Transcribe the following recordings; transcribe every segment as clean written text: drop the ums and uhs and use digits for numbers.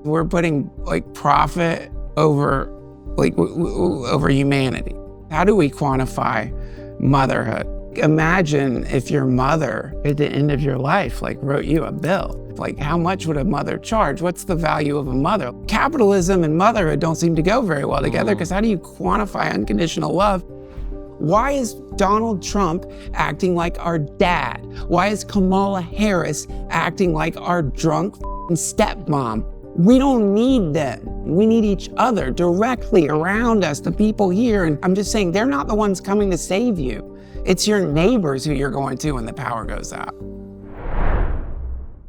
We're putting like profit over over humanity. How do we quantify motherhood? Imagine if your mother at the end of your life like wrote you a bill. Like, how much would a mother charge? What's the value of a mother? Capitalism and motherhood don't seem to go very well together, because how do you quantify unconditional love? Why is Donald Trump acting like our dad? Why is Kamala Harris acting like our drunk stepmom? We don't need them. We need each other directly around us, the people here. And I'm just saying, they're not the ones coming to save you. It's your neighbors who you're going to when the power goes out.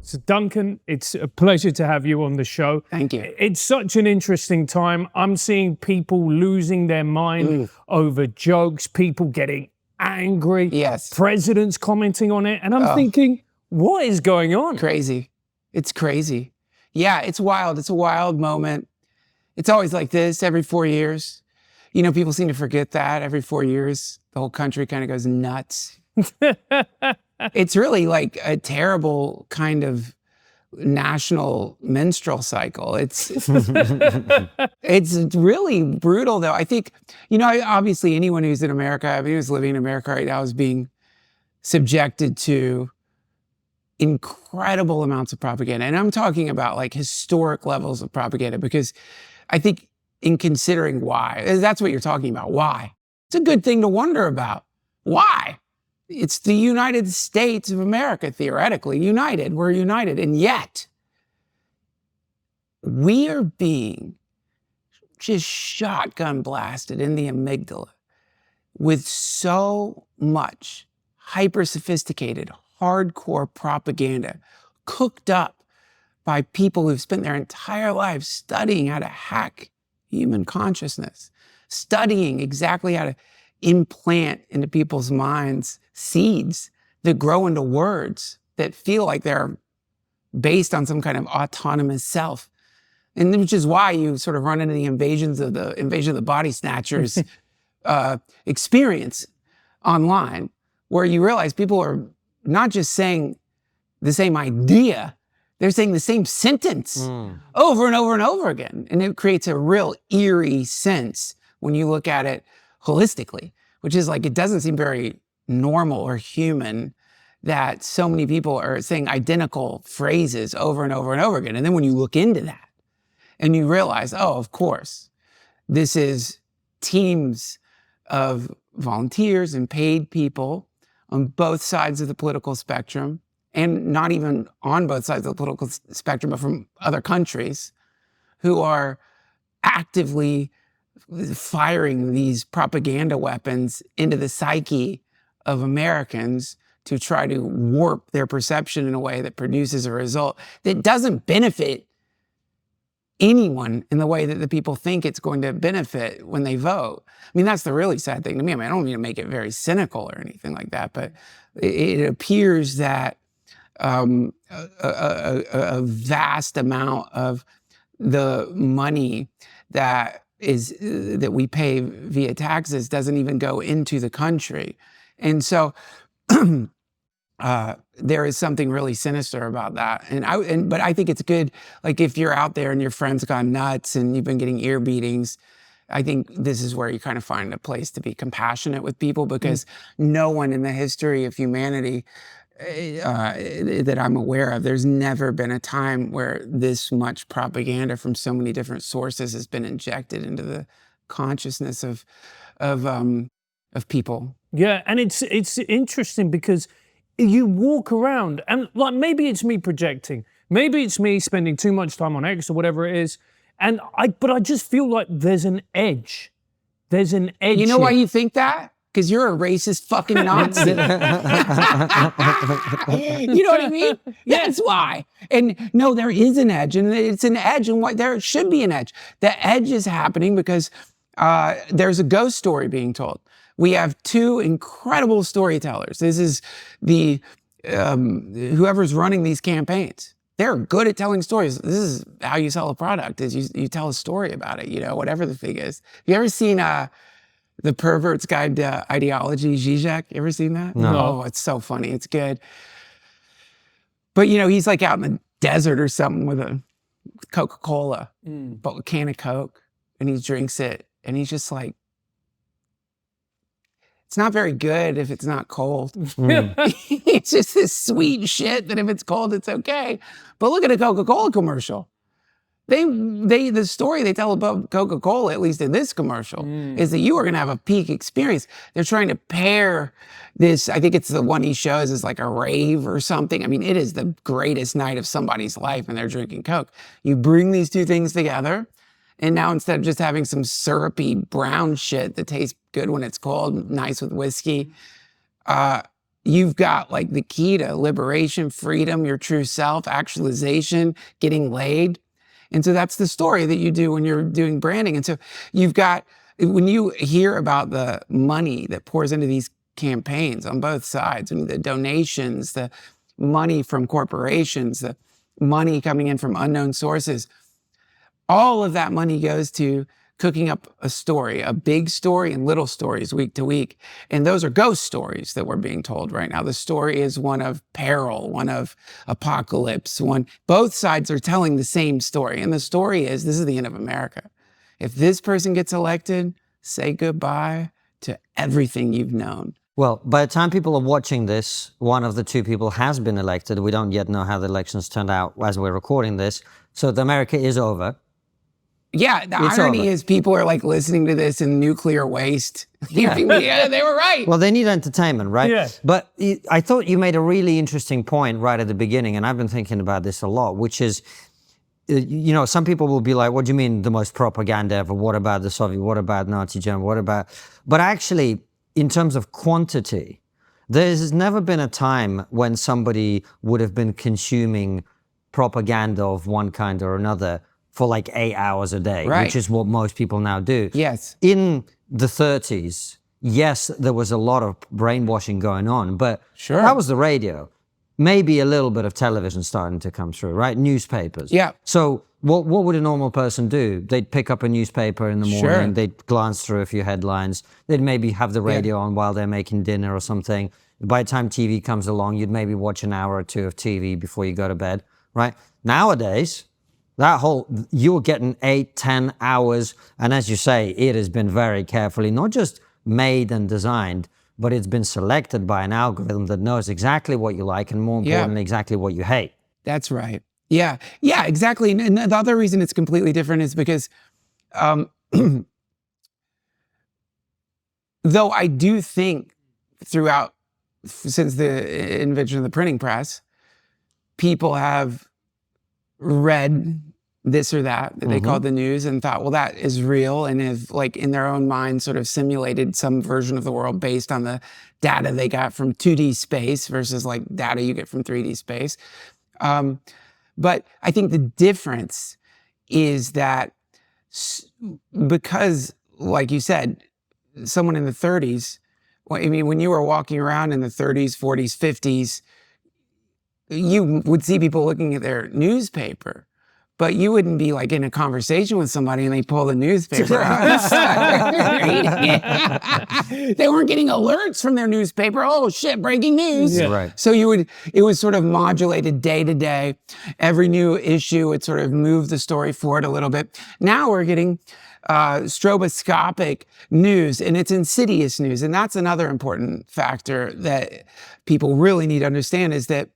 So Duncan, it's a pleasure to have you on the show. Thank you. It's such an interesting time. I'm seeing people losing their mind over jokes, people getting angry, presidents commenting on it. And I'm thinking, what is going on? Crazy. It's crazy. Yeah, it's wild. It's a wild moment. It's always like this every 4 years. You know, people seem to forget that every 4 years, the whole country kind of goes nuts. It's really like a terrible kind of national menstrual cycle. It's it's really brutal, though. I think, you know, obviously anyone who's in America, I mean, who's living in America right now is being subjected to incredible amounts of propaganda. And I'm talking about like historic levels of propaganda, because I think in considering why, that's what you're talking about, why. It's a good thing to wonder about. Why? It's the United States of America, theoretically, united. We're united. And yet, we are being just shotgun blasted in the amygdala with so much hyper-sophisticated, hardcore propaganda cooked up by people who've spent their entire lives studying how to hack human consciousness, studying exactly how to implant into people's minds seeds that grow into words that feel like they're based on some kind of autonomous self. And which is why you sort of run into the invasion of the body snatchers experience online, where you realize people are not just saying the same idea, they're saying the same sentence over and over and over again. And it creates a real eerie sense when you look at it holistically, which is like, it doesn't seem very normal or human that so many people are saying identical phrases over and over and over again. And then when you look into that and you realize, oh, of course, this is teams of volunteers and paid people on both sides of the political spectrum, and not even on both sides of the political spectrum, but from other countries, who are actively firing these propaganda weapons into the psyche of Americans to try to warp their perception in a way that produces a result that doesn't benefit anyone in the way that the people think it's going to benefit when they vote. I mean, that's the really sad thing to me. I mean, I don't mean to make it very cynical or anything like that, but it appears that a vast amount of the money that we pay via taxes doesn't even go into the country. And so there is something really sinister about that. But I think it's good, like if you're out there and your friend's gone nuts and you've been getting ear beatings, I think this is where you kind of find a place to be compassionate with people, because no one in the history of humanity that I'm aware of, there's never been a time where this much propaganda from so many different sources has been injected into the consciousness of people. Yeah, and it's interesting because you walk around and like, maybe it's me projecting, maybe it's me spending too much time on X or whatever it is, but I just feel like there's an edge. There's an edge. You know why you think that? Because you're a racist fucking Nazi. You know what I mean? That's why. And no, there is an edge, and it's an edge, and there should be an edge. The edge is happening because there's a ghost story being told. We have two incredible storytellers. This is whoever's running these campaigns. They're good at telling stories. This is how you sell a product, is you tell a story about it, you know, whatever the thing is. Have you ever seen The Pervert's Guide to Ideology, Zizek? You ever seen that? No. Oh, it's so funny. It's good. But, you know, he's like out in the desert or something with a Coca-Cola, but a can of Coke, and he drinks it, and he's just like, it's not very good if it's not cold. It's just this sweet shit that if it's cold, it's okay. But look at a Coca-Cola commercial. The story they tell about Coca-Cola, at least in this commercial, is that you are going to have a peak experience. They're trying to pair this, I think it's the one he shows is like a rave or something. I mean, it is the greatest night of somebody's life and they're drinking Coke. You bring these two things together, and now instead of just having some syrupy brown shit that tastes good when it's cold, nice with whiskey, you've got like the key to liberation, freedom, your true self, actualization, getting laid. And so that's the story that you do when you're doing branding. And so you've got, when you hear about the money that pours into these campaigns on both sides, I mean, the donations, the money from corporations, the money coming in from unknown sources, all of that money goes to cooking up a story, a big story and little stories week to week. And those are ghost stories that we're being told right now. The story is one of peril, one of apocalypse, both sides are telling the same story. And the story is, this is the end of America. If this person gets elected, say goodbye to everything you've known. Well, by the time people are watching this, one of the two people has been elected. We don't yet know how the elections turned out as we're recording this. So America is over. Yeah, the irony is people are like listening to this in nuclear waste. Yeah, they were right. Well, they need entertainment, right? Yeah. But I thought you made a really interesting point right at the beginning, and I've been thinking about this a lot, which is, you know, some people will be like, what do you mean the most propaganda ever? What about the Soviet? What about Nazi Germany? What about... But actually, in terms of quantity, there's never been a time when somebody would have been consuming propaganda of one kind or another for like 8 hours a day, right, which is what most people now do. Yes. In the 30s, yes, there was a lot of brainwashing going on, but sure, that was the radio. Maybe a little bit of television starting to come through, right? Newspapers. Yeah. So what would a normal person do? They'd pick up a newspaper in the morning, sure, they'd glance through a few headlines, they'd maybe have the radio on while they're making dinner or something. By the time TV comes along, you'd maybe watch an hour or two of TV before you go to bed, right? Nowadays, you're getting 8, 10 hours. And as you say, it has been very carefully, not just made and designed, but it's been selected by an algorithm that knows exactly what you like and more importantly, exactly what you hate. That's right. Yeah, exactly. And the other reason it's completely different is because though I do think throughout, since the invention of the printing press, people have read this or that they called the news and thought, well, that is real, and have like in their own mind sort of simulated some version of the world based on the data they got from 2D space versus like data you get from 3D space. But I think the difference is that because, like you said, someone in the 30s, I mean, when you were walking around in the 30s, 40s, 50s, you would see people looking at their newspaper, but you wouldn't be like in a conversation with somebody and they pull the newspaper out and start reading it. They weren't getting alerts from their newspaper. Oh shit, breaking news. Yeah. Right. So it was sort of modulated day to day. Every new issue would sort of move the story forward a little bit. Now we're getting stroboscopic news, and it's insidious news. And that's another important factor that people really need to understand is that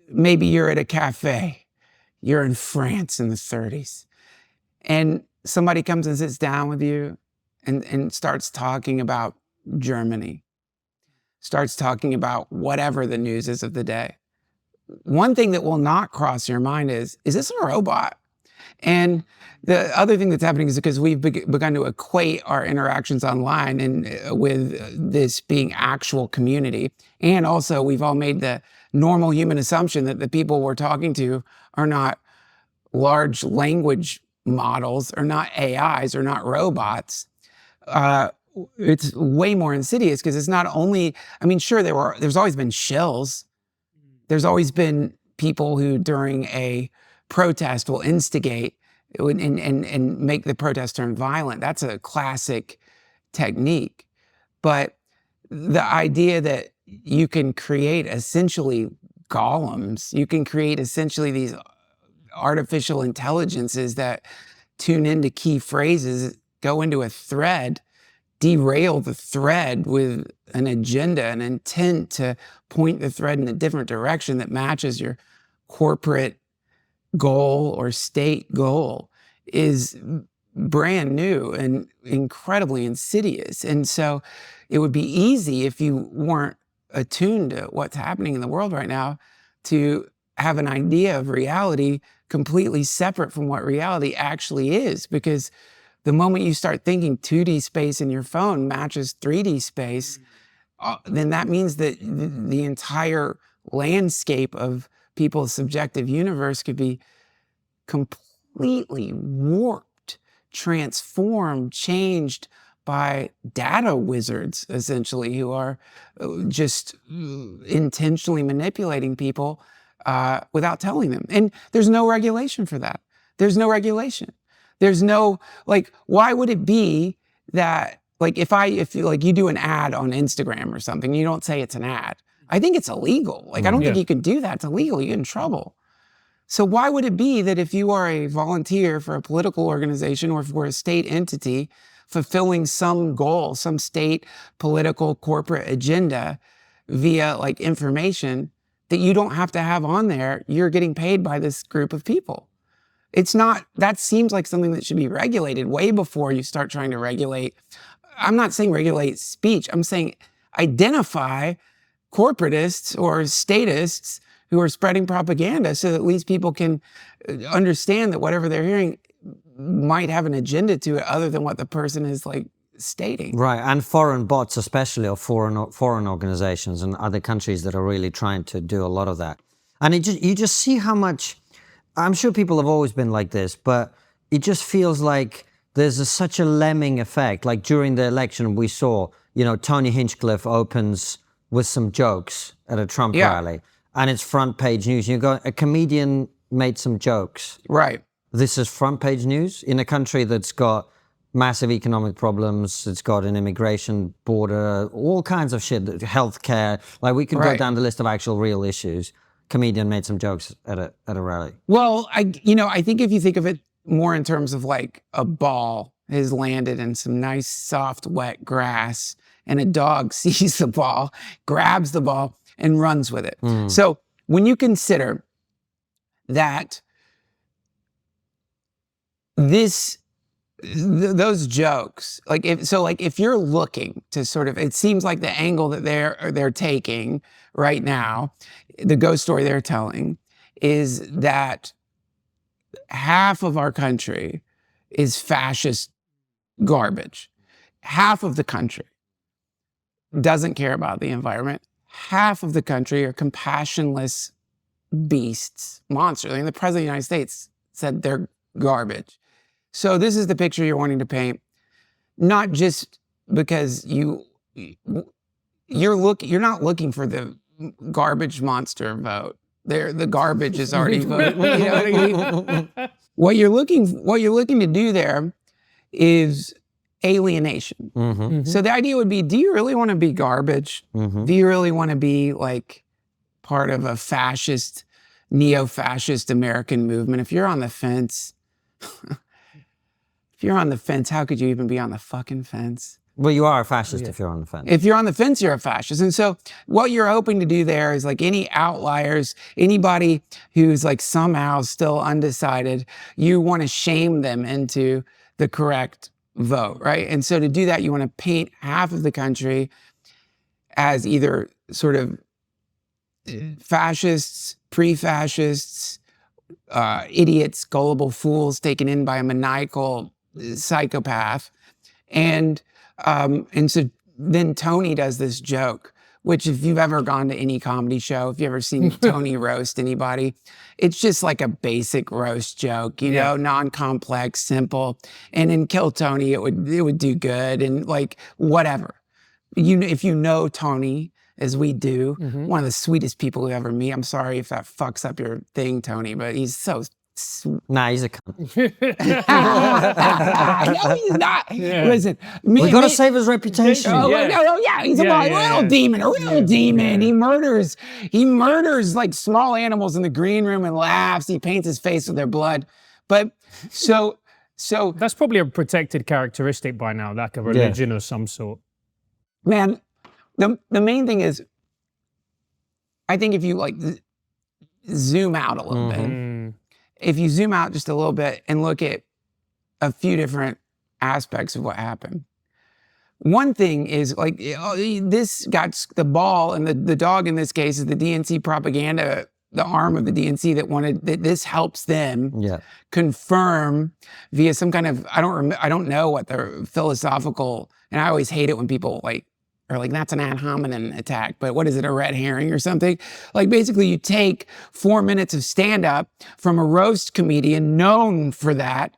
maybe you're at a cafe, you're in France in the 30s, and somebody comes and sits down with you and starts talking about Germany, starts talking about whatever the news is of the day. One thing that will not cross your mind is this a robot? And the other thing that's happening is because we've begun to equate our interactions online and with this being actual community. And also we've all made the normal human assumption that the people we're talking to are not large language models, or not AIs, or not robots. It's way more insidious because it's not only, I mean, sure, there's always been shills. There's always been people who during a protest will instigate and make the protest turn violent. That's a classic technique. But the idea that you can create essentially golems, you can create essentially these artificial intelligences that tune into key phrases, go into a thread, derail the thread with an agenda, an intent to point the thread in a different direction that matches your corporate goal or state goal, is brand new and incredibly insidious. And so it would be easy, if you weren't attuned to what's happening in the world right now, to have an idea of reality completely separate from what reality actually is. Because the moment you start thinking 2D space in your phone matches 3D space, then that means that the entire landscape of people's subjective universe could be completely warped, transformed, changed by data wizards, essentially, who are just intentionally manipulating people without telling them. And there's no regulation for that. There's no regulation. There's no, like, why would it be that, like, if you do an ad on Instagram or something, you don't say it's an ad. I think it's illegal. Like, I don't think you can do that. It's illegal. You get in trouble. So why would it be that if you are a volunteer for a political organization or for a state entity fulfilling some goal, some state political corporate agenda via like information, that you don't have to have on there, you're getting paid by this group of people? It's not, that seems like something that should be regulated way before you start trying to regulate. I'm not saying regulate speech. I'm saying identify corporatists or statists who are spreading propaganda so that at least people can understand that whatever they're hearing might have an agenda to it other than what the person is like stating. Right, and foreign bots especially, or foreign organizations and other countries that are really trying to do a lot of that. And you just see how much, I'm sure people have always been like this, but it just feels like there's such a Lemming effect. Like during the election we saw, Tony Hinchcliffe opens with some jokes at a Trump rally, and it's front page news. You go, a comedian made some jokes. Right. This is front page news in a country that's got massive economic problems. It's got an immigration border, all kinds of shit, healthcare. Like we could go down the list of actual real issues. Comedian made some jokes at a rally. Well, I think if you think of it more in terms of like a ball has landed in some nice, soft, wet grass, and a dog sees the ball, grabs the ball, and runs with it. So when you consider that those jokes, if you're looking to sort of, it seems like the angle that they're taking right now, the ghost story they're telling, is that half of our country is fascist garbage. Half of the country doesn't care about the environment. Half of the country are compassionless beasts, monsters. I mean, the President of the United States said they're garbage. So this is the picture you're wanting to paint, not just because you're not looking for the garbage monster vote. The garbage is already voted. You know what I mean? What you're looking to do there is alienation. So the idea would be, do you really want to be garbage? Do you really want to be like part of a fascist, neo-fascist American movement? If you're on the fence, how could you even be on the fucking fence? Well, you are a fascist if you're on the fence. If you're on the fence, you're a fascist. And so what you're hoping to do there is like any outliers, anybody who's like somehow still undecided, you want to shame them into the correct vote, right? And so to do that, you want to paint half of the country as either sort of fascists, pre-fascists, idiots, gullible fools taken in by a maniacal psychopath. And so then Tony does this joke, which if you've ever gone to any comedy show, if you've ever seen Tony roast anybody, it's just like a basic roast joke, non-complex, simple. And in Kill Tony, it would do good and like whatever. If you know Tony, as we do, one of the sweetest people you ever meet. I'm sorry if that fucks up your thing, Tony, but he's so Nah, he's a cunt. No, he's not. Listen, We gotta save his reputation. Oh, yeah, he's a real demon, a real demon. He murders like small animals in the green room and laughs. He paints his face with their blood. But so that's probably a protected characteristic by now, like a religion of some sort. Man, the main thing is, I think if you like zoom out a little bit, if you zoom out just a little bit and look at a few different aspects of what happened. One thing is like, this got the ball, and the dog in this case is the DNC propaganda, the arm of the DNC that this helps them confirm via some kind of, I don't know what the philosophical, and I always hate it when people are like, that's an ad hominem attack, but what is it, a red herring or something? Like basically you take 4 minutes of stand-up from a roast comedian known for that,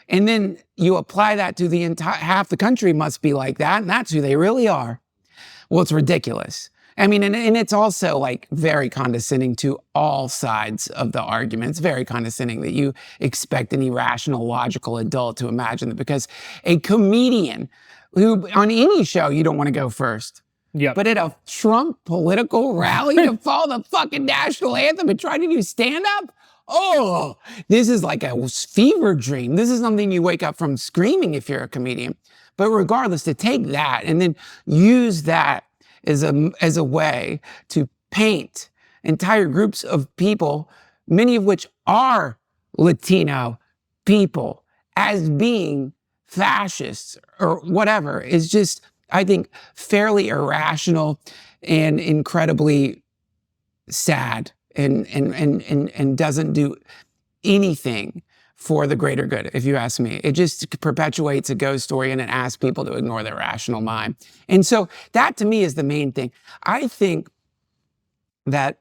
and then you apply that to the entire, half the country must be like that, and that's who they really are. Well, it's ridiculous. I mean, and it's also like very condescending to all sides of the argument. It's very condescending that you expect an irrational, logical adult to imagine that because a comedian who on any show you don't want to go first. Yeah. But at a Trump political rally to follow the fucking national anthem and try to do stand-up? Oh, this is like a fever dream. This is something you wake up from screaming if you're a comedian. But regardless, to take that and then use that as a way to paint entire groups of people, many of which are Latino people, as being fascists or whatever, is just, I think, fairly irrational and incredibly sad and doesn't do anything for the greater good, if you ask me. It just perpetuates a ghost story and it asks people to ignore their rational mind. And so that to me is the main thing. I think that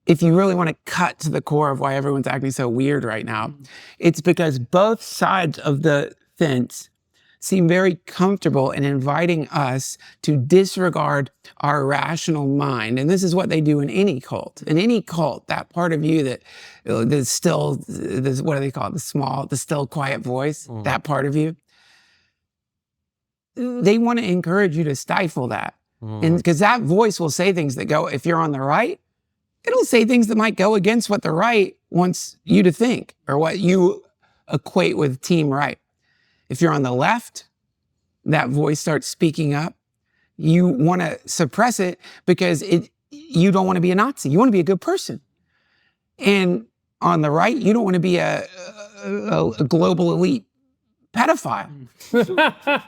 if you really want to cut to the core of why everyone's acting so weird right now, it's because both sides of the fence seem very comfortable in inviting us to disregard our rational mind. And this is what they do in any cult. In any cult, that part of you that is still, what do they call it? The still quiet voice, that part of you. They want to encourage you to stifle that. And because that voice will say things that go, if you're on the right, it'll say things that might go against what the right wants you to think or what you equate with team right. If you're on the left, that voice starts speaking up. You want to suppress it because you don't want to be a Nazi. You want to be a good person. And on the right, you don't want to be a global elite pedophile,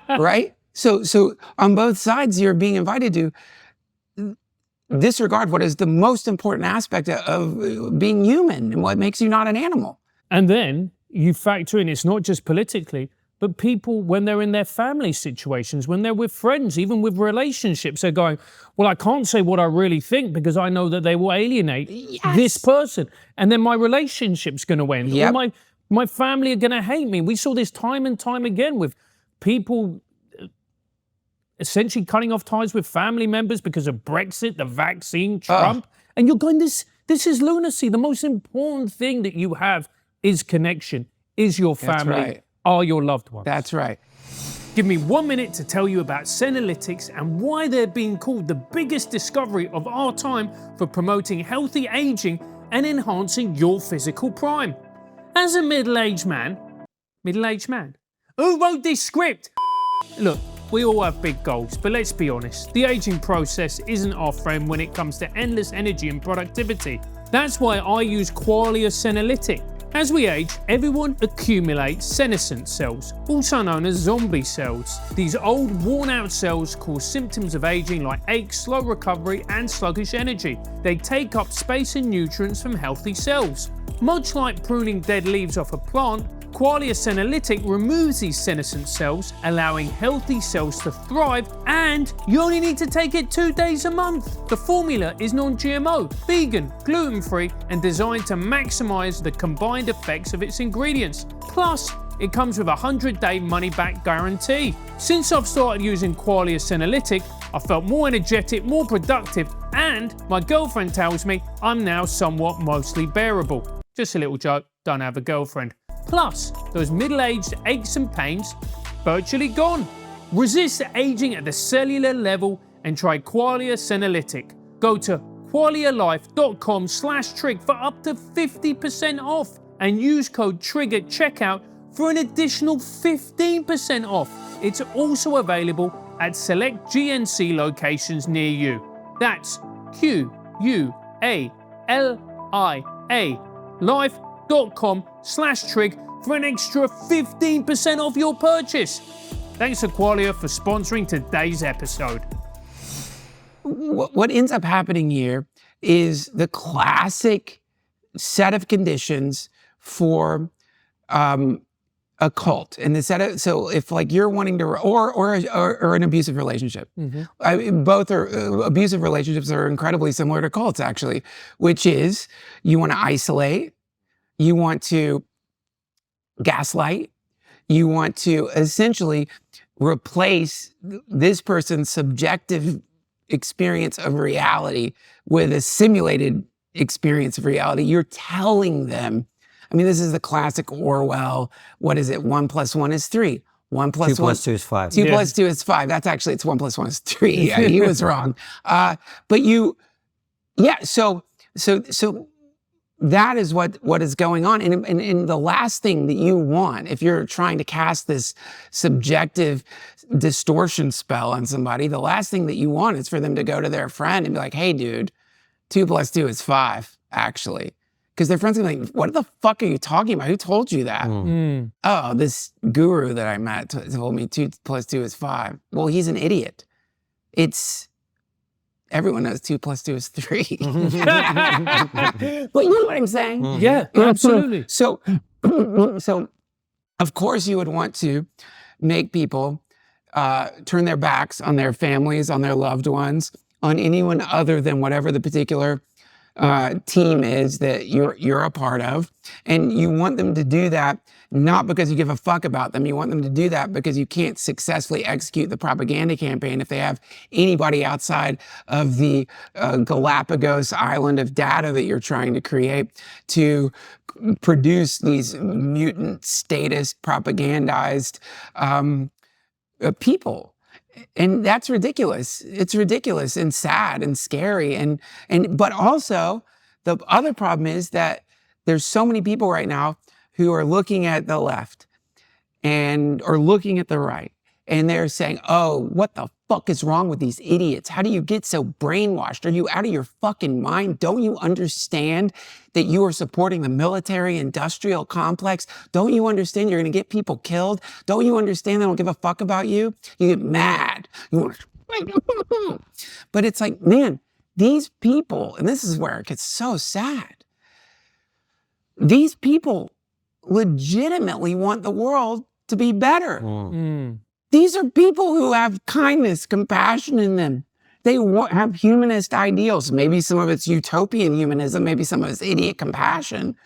right? So on both sides, you're being invited to disregard what is the most important aspect of being human and what makes you not an animal. And then you factor in, it's not just politically, but people, when they're in their family situations, when they're with friends, even with relationships, they're going, well, I can't say what I really think because I know that they will alienate this person. And then my relationship's going to end. Yep. Or my family are going to hate me. We saw this time and time again with people essentially cutting off ties with family members because of Brexit, the vaccine, Trump. And you're going, this is lunacy. The most important thing that you have is connection, is your family. That's right. Are your loved ones. That's right. Give me 1 minute to tell you about Psychedelics and why they're being called the biggest discovery of our time for promoting healthy aging and enhancing your physical prime. As a middle-aged man, who wrote this script? Look, we all have big goals, but let's be honest, the aging process isn't our friend when it comes to endless energy and productivity. That's why I use Qualia Senolytic. As we age, everyone accumulates senescent cells, also known as zombie cells. These old, worn-out cells cause symptoms of aging like aches, slow recovery, and sluggish energy. They take up space and nutrients from healthy cells. Much like pruning dead leaves off a plant, Qualia Senolytic removes these senescent cells, allowing healthy cells to thrive, and you only need to take it 2 days a month. The formula is non-GMO, vegan, gluten-free, and designed to maximize the combined effects of its ingredients. Plus, it comes with a 100-day money-back guarantee. Since I've started using Qualia Senolytic, I felt more energetic, more productive, and my girlfriend tells me I'm now somewhat mostly bearable. Just a little joke, don't have a girlfriend. Plus, those middle-aged aches and pains, virtually gone. Resist aging at the cellular level and try Qualia Senolytic. Go to qualialife.com/trig for up to 50% off and use code TRIGGER at checkout for an additional 15% off. It's also available at select GNC locations near you. That's QUALIA life.com/trig for an extra 15% off your purchase. Thanks to Qualia for sponsoring today's episode. What ends up happening here is the classic set of conditions for a cult. And the set of, so if like you're wanting to, or an abusive relationship, both are abusive relationships are incredibly similar to cults actually, which is you want to isolate, you want to gaslight, you want to essentially replace this person's subjective experience of reality with a simulated experience of reality. You're telling them, I mean, this is the classic Orwell, what is it? 1 + 1 is 3. 1 + 1. 2 + 2 is 5. 2 + 2 is 5. That's actually, it's 1 + 1 is 3. Yeah, he was wrong. But so that is what is going on. And the last thing that you want, if you're trying to cast this subjective distortion spell on somebody, the last thing that you want is for them to go to their friend and be like, hey, dude, 2 + 2 is 5, actually. Because their friends are like, what the fuck are you talking about? Who told you that? Oh, this guru that I met told me 2 + 2 is 5. Well, he's an idiot. Everyone knows 2 + 2 is 3. But you know what I'm saying? Yeah, absolutely. So of course you would want to make people turn their backs on their families, on their loved ones, on anyone other than whatever the particular team is that you're a part of. And you want them to do that not because you give a fuck about them. You want them to do that because you can't successfully execute the propaganda campaign if they have anybody outside of the Galapagos island of data that you're trying to create to produce these mutant statist propagandized people. And that's ridiculous. It's ridiculous and sad and scary. But also the other problem is that there's so many people right now who are looking at the left or looking at the right. And they're saying, oh, what the fuck is wrong with these idiots? How do you get so brainwashed? Are you out of your fucking mind? Don't you understand that you are supporting the military-industrial complex? Don't you understand you're going to get people killed? Don't you understand they don't give a fuck about you? You get mad. But it's like, man, these people, and this is where it gets so sad. These people legitimately want the world to be better. These are people who have kindness, compassion in them. They have humanist ideals. Maybe some of it's utopian humanism, maybe some of it's idiot compassion.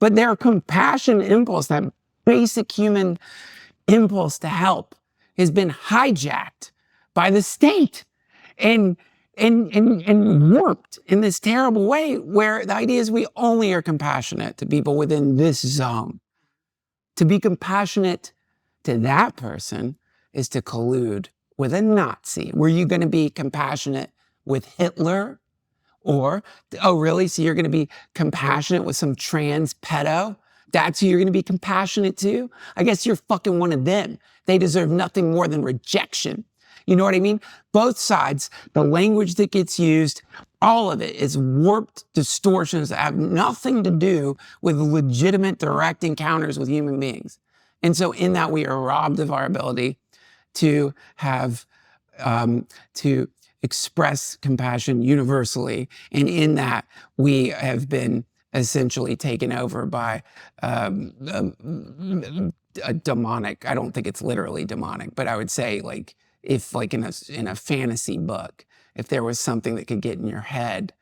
But their compassion impulse, that basic human impulse to help, has been hijacked by the state and warped in this terrible way where the idea is we only are compassionate to people within this zone. To be compassionate to that person is to collude with a Nazi. Were you going to be compassionate with Hitler? Or, oh really, so you're going to be compassionate with some trans pedo? That's who you're going to be compassionate to? I guess you're fucking one of them. They deserve nothing more than rejection. You know what I mean? Both sides, the language that gets used, all of it is warped distortions that have nothing to do with legitimate direct encounters with human beings. And so in that we are robbed of our ability to have, to express compassion universally. And in that we have been essentially taken over by a demonic, I don't think it's literally demonic, but I would say like, if like in a fantasy book, if there was something that could get in your head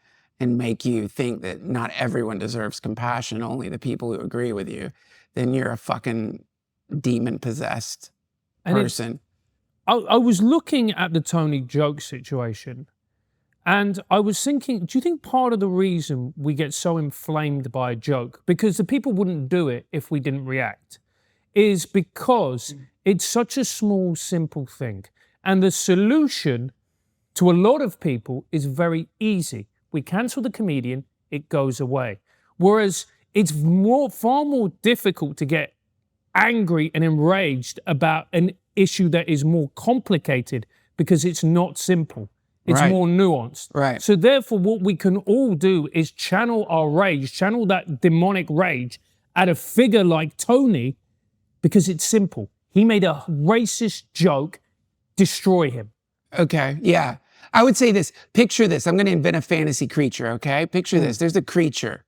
and make you think that not everyone deserves compassion, only the people who agree with you, then you're a fucking demon-possessed person. I was looking at the Tony Joke situation, And I was thinking, do you think part of the reason we get so inflamed by a joke, because the people wouldn't do it if we didn't react, is because it's such a small, simple thing. And the solution to a lot of people is very easy. We cancel the comedian, it goes away. Whereas it's far more difficult to get angry and enraged about an issue that is more complicated because it's not simple. It's Right. more nuanced. Right. So therefore, what we can all do is channel our rage, channel that demonic rage at a figure like Tony, because it's simple. He made a racist joke, destroy him. Okay, yeah. I would say this, picture this. I'm going to invent a fantasy creature, okay? Picture this. There's a creature.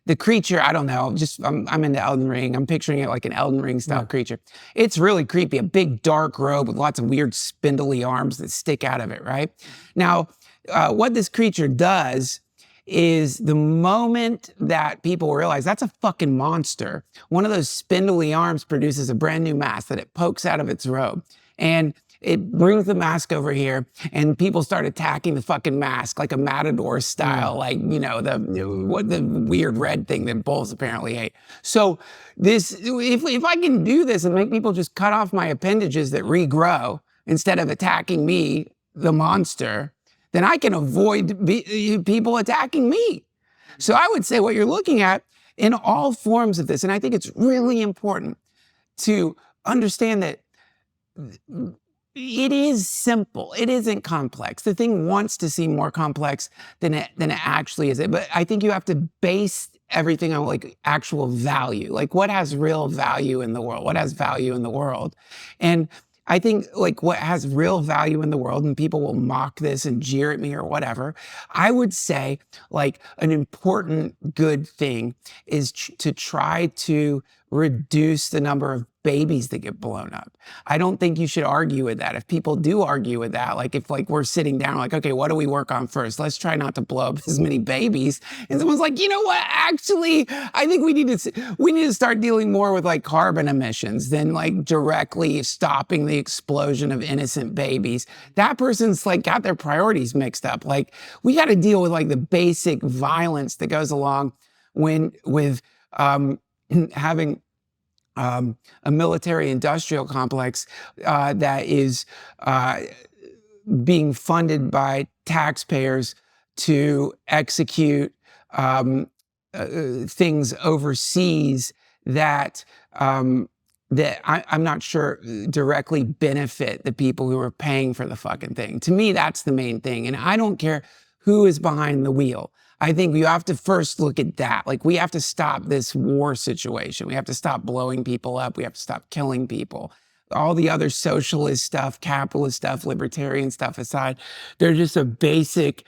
The creature, I don't know, I'm into Elden Ring. I'm picturing it like an Elden Ring style creature. It's really creepy, a big dark robe with lots of weird spindly arms that stick out of it, right? Now, what this creature does is the moment that people realize that's a fucking monster, one of those spindly arms produces a brand new mask that it pokes out of its robe. And it brings the mask over here, and people start attacking the fucking mask like a matador style, like, you know, the weird red thing that bulls apparently hate. So this, if I can do this and make people just cut off my appendages that regrow instead of attacking me, the monster, then I can avoid people attacking me. So I would say what you're looking at in all forms of this, and I think it's really important to understand that it is simple. It isn't complex. The thing wants to seem more complex than it actually is. But I think you have to base everything on like actual value. Like what has real value in the world? What has value in the world? And I think like what has real value in the world, and people will mock this and jeer at me or whatever, I would say like an important good thing is to try to reduce the number of babies that get blown up. I don't think you should argue with that. If people do argue with that, like if like we're sitting down like, okay, what do we work on first? Let's try not to blow up as many babies. And someone's like, you know what? Actually, I think we need to start dealing more with like carbon emissions than like directly stopping the explosion of innocent babies. That person's like got their priorities mixed up. Like we got to deal with like the basic violence that goes along with having a military-industrial complex that is being funded by taxpayers to execute things overseas that I'm not sure directly benefit the people who are paying for the fucking thing. To me, that's the main thing. And I don't care who is behind the wheel. I think you have to first look at that. Like we have to stop this war situation. We have to stop blowing people up. We have to stop killing people. All the other socialist stuff, capitalist stuff, libertarian stuff aside, there's just a basic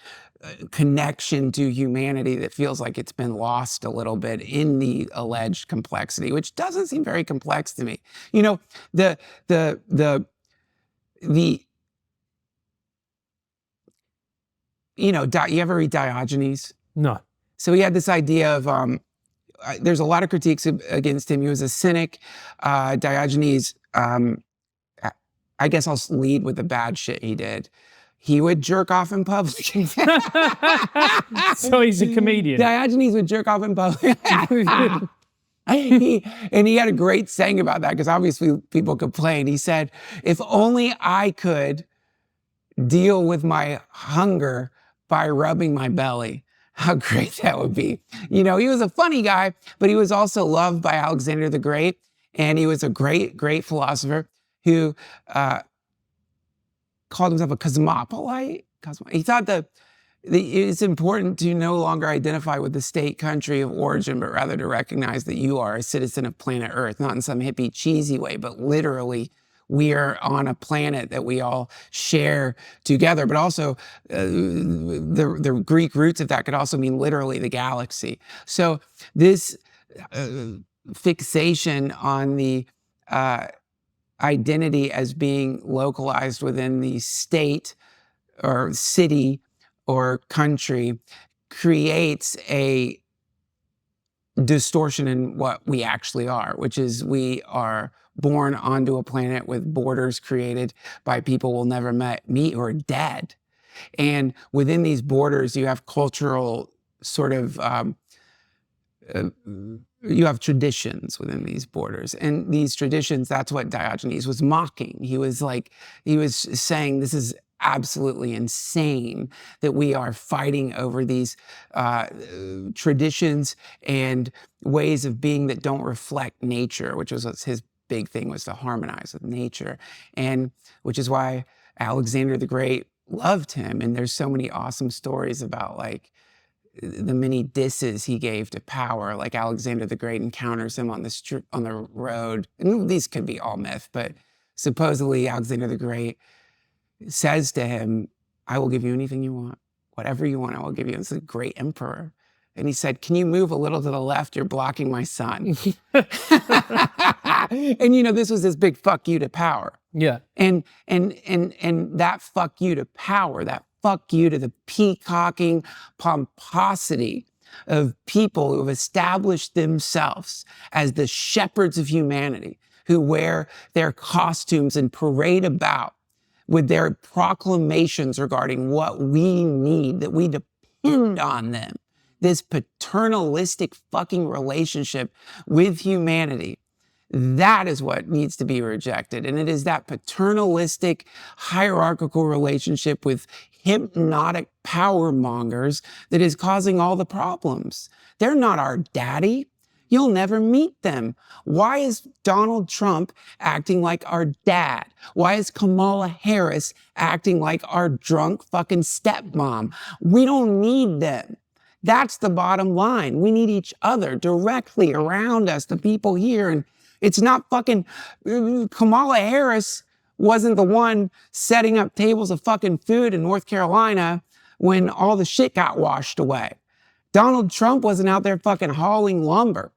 connection to humanity that feels like it's been lost a little bit in the alleged complexity, which doesn't seem very complex to me. You know, you ever read Diogenes? No. So he had this idea of, there's a lot of critiques against him. He was a cynic. Diogenes, I guess I'll lead with the bad shit he did. He would jerk off in public. So he's a comedian. Diogenes would jerk off in public. And he had a great saying about that because obviously people complain. He said, if only I could deal with my hunger by rubbing my belly, how great that would be. You know, he was a funny guy, but he was also loved by Alexander the Great. And he was a great, great philosopher who called himself a cosmopolite. He thought that it's important to no longer identify with the state country of origin, but rather to recognize that you are a citizen of planet Earth, not in some hippie cheesy way, but literally we are on a planet that we all share together, but also the Greek roots of that could also mean literally the galaxy. So this fixation on the identity as being localized within the state or city or country creates a distortion in what we actually are, which is we are born onto a planet with borders created by people we'll never meet or dead. And within these borders, you have cultural sort of, you have traditions within these borders. And these traditions, that's what Diogenes was mocking. He was saying, this is absolutely insane that we are fighting over these traditions and ways of being that don't reflect nature, which was his big thing, was to harmonize with nature. And which is why Alexander the Great loved him. And there's so many awesome stories about like the many disses he gave to power, like Alexander the Great encounters him on the road. And these could be all myth, but supposedly Alexander the Great says to him, I will give you anything you want. Whatever you want, I will give you. It's a great emperor. And he said, can you move a little to the left? You're blocking my sun. And this was his big fuck you to power. Yeah. And that fuck you to power, that fuck you to the peacocking pomposity of people who have established themselves as the shepherds of humanity, who wear their costumes and parade about with their proclamations regarding what we need, that we depend on them. This paternalistic fucking relationship with humanity, that is what needs to be rejected. And it is that paternalistic, hierarchical relationship with hypnotic power mongers that is causing all the problems. They're not our daddy. You'll never meet them. Why is Donald Trump acting like our dad? Why is Kamala Harris acting like our drunk fucking stepmom? We don't need them. That's the bottom line. We need each other directly around us, the people here. And it's not fucking, Kamala Harris wasn't the one setting up tables of fucking food in North Carolina when all the shit got washed away. Donald Trump wasn't out there fucking hauling lumber.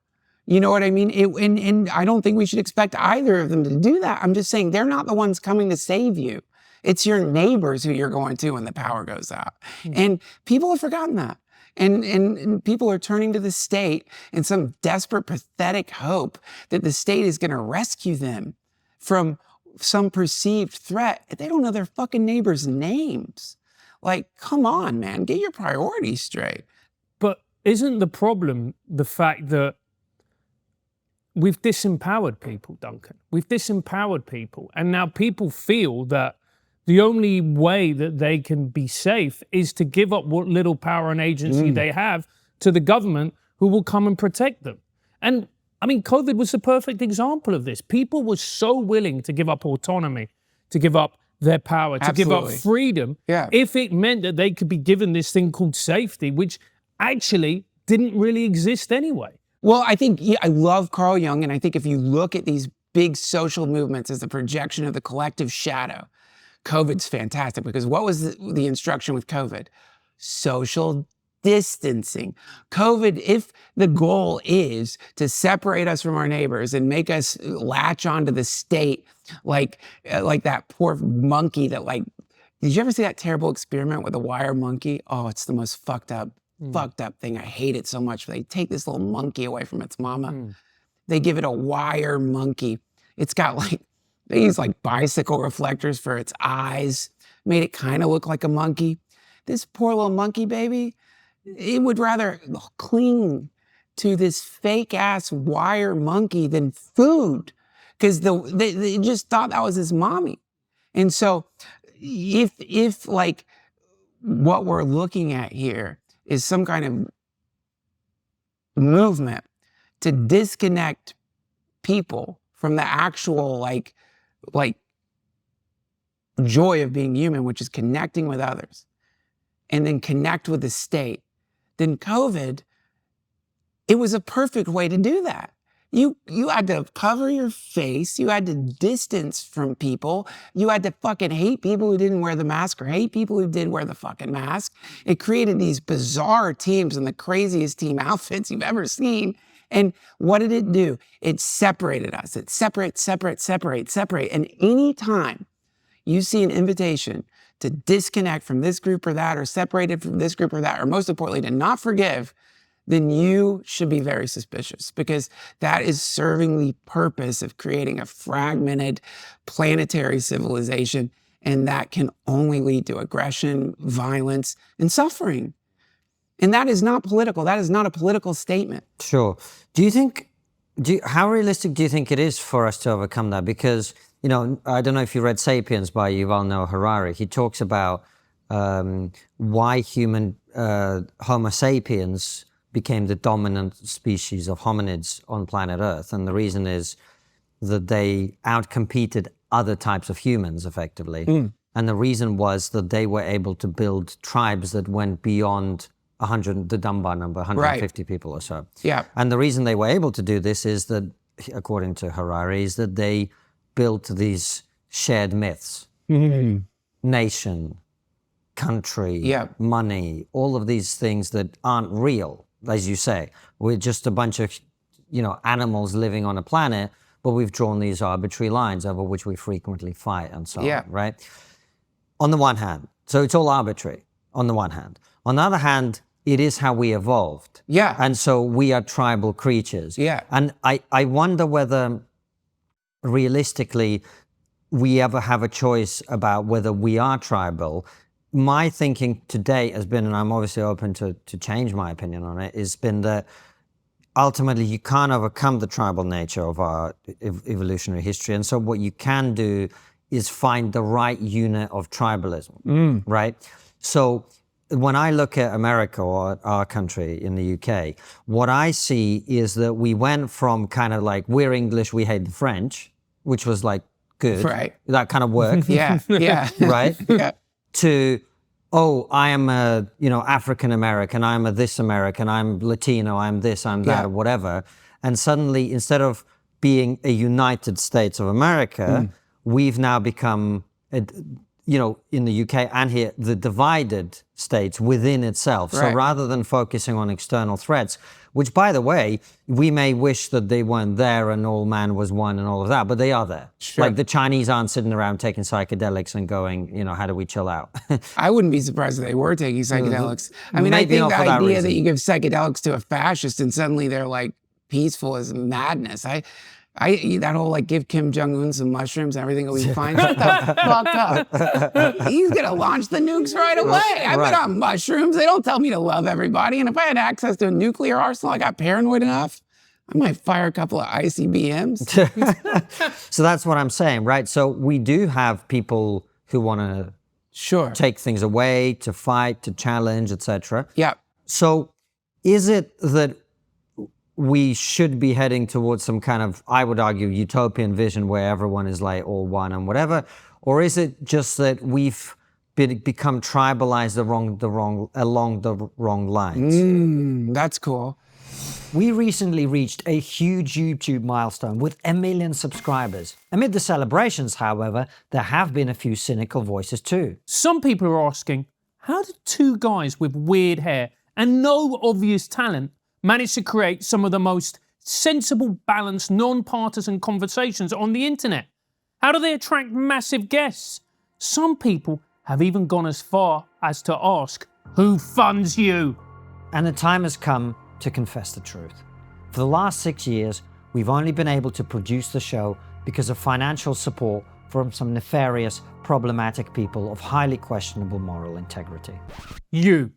You know what I mean? And I don't think we should expect either of them to do that. I'm just saying they're not the ones coming to save you. It's your neighbors who you're going to when the power goes out. And people have forgotten that. And people are turning to the state in some desperate, pathetic hope that the state is going to rescue them from some perceived threat. They don't know their fucking neighbors' names. Like, come on, man, get your priorities straight. But isn't the problem the fact that we've disempowered people, Duncan? We've disempowered people. And now people feel that the only way that they can be safe is to give up what little power and agency they have to the government, who will come and protect them. And I mean, COVID was the perfect example of this. People were so willing to give up autonomy, to give up their power, to give up freedom, if it meant that they could be given this thing called safety, which actually didn't really exist anyway. Well, I think, I love Carl Jung, and I think if you look at these big social movements as a projection of the collective shadow, COVID's fantastic, because what was the instruction with COVID? Social distancing. COVID, if the goal is to separate us from our neighbors and make us latch onto the state like that poor monkey that did you ever see that terrible experiment with a wire monkey? Oh, it's the most fucked up thing. I hate it so much. They take this little monkey away from its mama. They give it a wire monkey. It's got they use bicycle reflectors for its eyes, made it kind of look like a monkey. This poor little monkey baby, it would rather cling to this fake ass wire monkey than food, because they just thought that was his mommy. And so if what we're looking at here is some kind of movement to disconnect people from the actual joy of being human, which is connecting with others, and then connect with the state, then COVID, it was a perfect way to do that. You had to cover your face. You had to distance from people. You had to fucking hate people who didn't wear the mask or hate people who did wear the fucking mask. It created these bizarre teams and the craziest team outfits you've ever seen. And what did it do? It separated us. It separate. And any time you see an invitation to disconnect from this group or that, or separated from this group or that, or most importantly, to not forgive, then you should be very suspicious, because that is serving the purpose of creating a fragmented planetary civilization And that can only lead to aggression, violence, and suffering. And that is not political. That is not a political statement. Sure. How realistic do you think it is for us to overcome that? Because, you know, I don't know if you read *Sapiens* by Yuval Noah Harari. He talks about why Homo sapiens became the dominant species of hominids on planet Earth. And the reason is that they outcompeted other types of humans, effectively. And the reason was that they were able to build tribes that went beyond 100, the Dunbar number, 150 people or so. Yeah. And the reason they were able to do this is that, according to Harari, is that they built these shared myths. Nation, country, money, all of these things that aren't real, as you say. We're just a bunch of, you know, animals living on a planet, but we've drawn these arbitrary lines over which we frequently fight and so on, right? On the one hand, so it's all arbitrary, on the one hand. On the other hand, it is how we evolved. Yeah. And so we are tribal creatures. Yeah. And I wonder whether, realistically, we ever have a choice about whether we are tribal. My thinking today has been, and I'm obviously open to change my opinion on it, has been that ultimately you can't overcome the tribal nature of our evolutionary history. And so what you can do is find the right unit of tribalism, right? So when I look at America or our country in the UK, what I see is that we went from kind of like, we're English, we hate the French, which was like good. Right. That kind of worked. Yeah. Right? Yeah. To, oh, I am a, you know, African American, I'm a this American, I'm Latino, I'm this, I'm that, or whatever. And suddenly, instead of being a United States of America, we've now become, you know, in the UK and here, the divided states within itself. So rather than focusing on external threats, which, by the way, we may wish that they weren't there and all man was one and all of that, but they are there. Sure. Like the Chinese aren't sitting around taking psychedelics and going, you know, how do we chill out? I wouldn't be surprised if they were taking psychedelics. I mean, Maybe I think not the for that idea reason. that you give psychedelics to a fascist and suddenly they're like peaceful is madness. That whole like give Kim Jong-un some mushrooms and everything will be fine. Shut the fuck up. He's gonna launch the nukes right away. I've been on mushrooms. They don't tell me to love everybody. And if I had access to a nuclear arsenal, I got paranoid enough, I might fire a couple of ICBMs. So that's what I'm saying, right? So we do have people who want to take things away, to fight, to challenge, etc. Yeah. So is it that we should be heading towards some kind of, I would argue, utopian vision where everyone is like all one and whatever? Or is it just that we've become tribalized along the wrong lines? That's cool. We recently reached a huge YouTube milestone with 1 million subscribers. Amid the celebrations, however, there have been a few cynical voices too. Some people are asking, how did two guys with weird hair and no obvious talent manage to create some of the most sensible, balanced, non-partisan conversations on the internet? How do they attract massive guests? Some people have even gone as far as to ask, who funds you? And the time has come to confess the truth. For the last 6 years, we've only been able to produce the show because of financial support from some nefarious, problematic people of highly questionable moral integrity. You.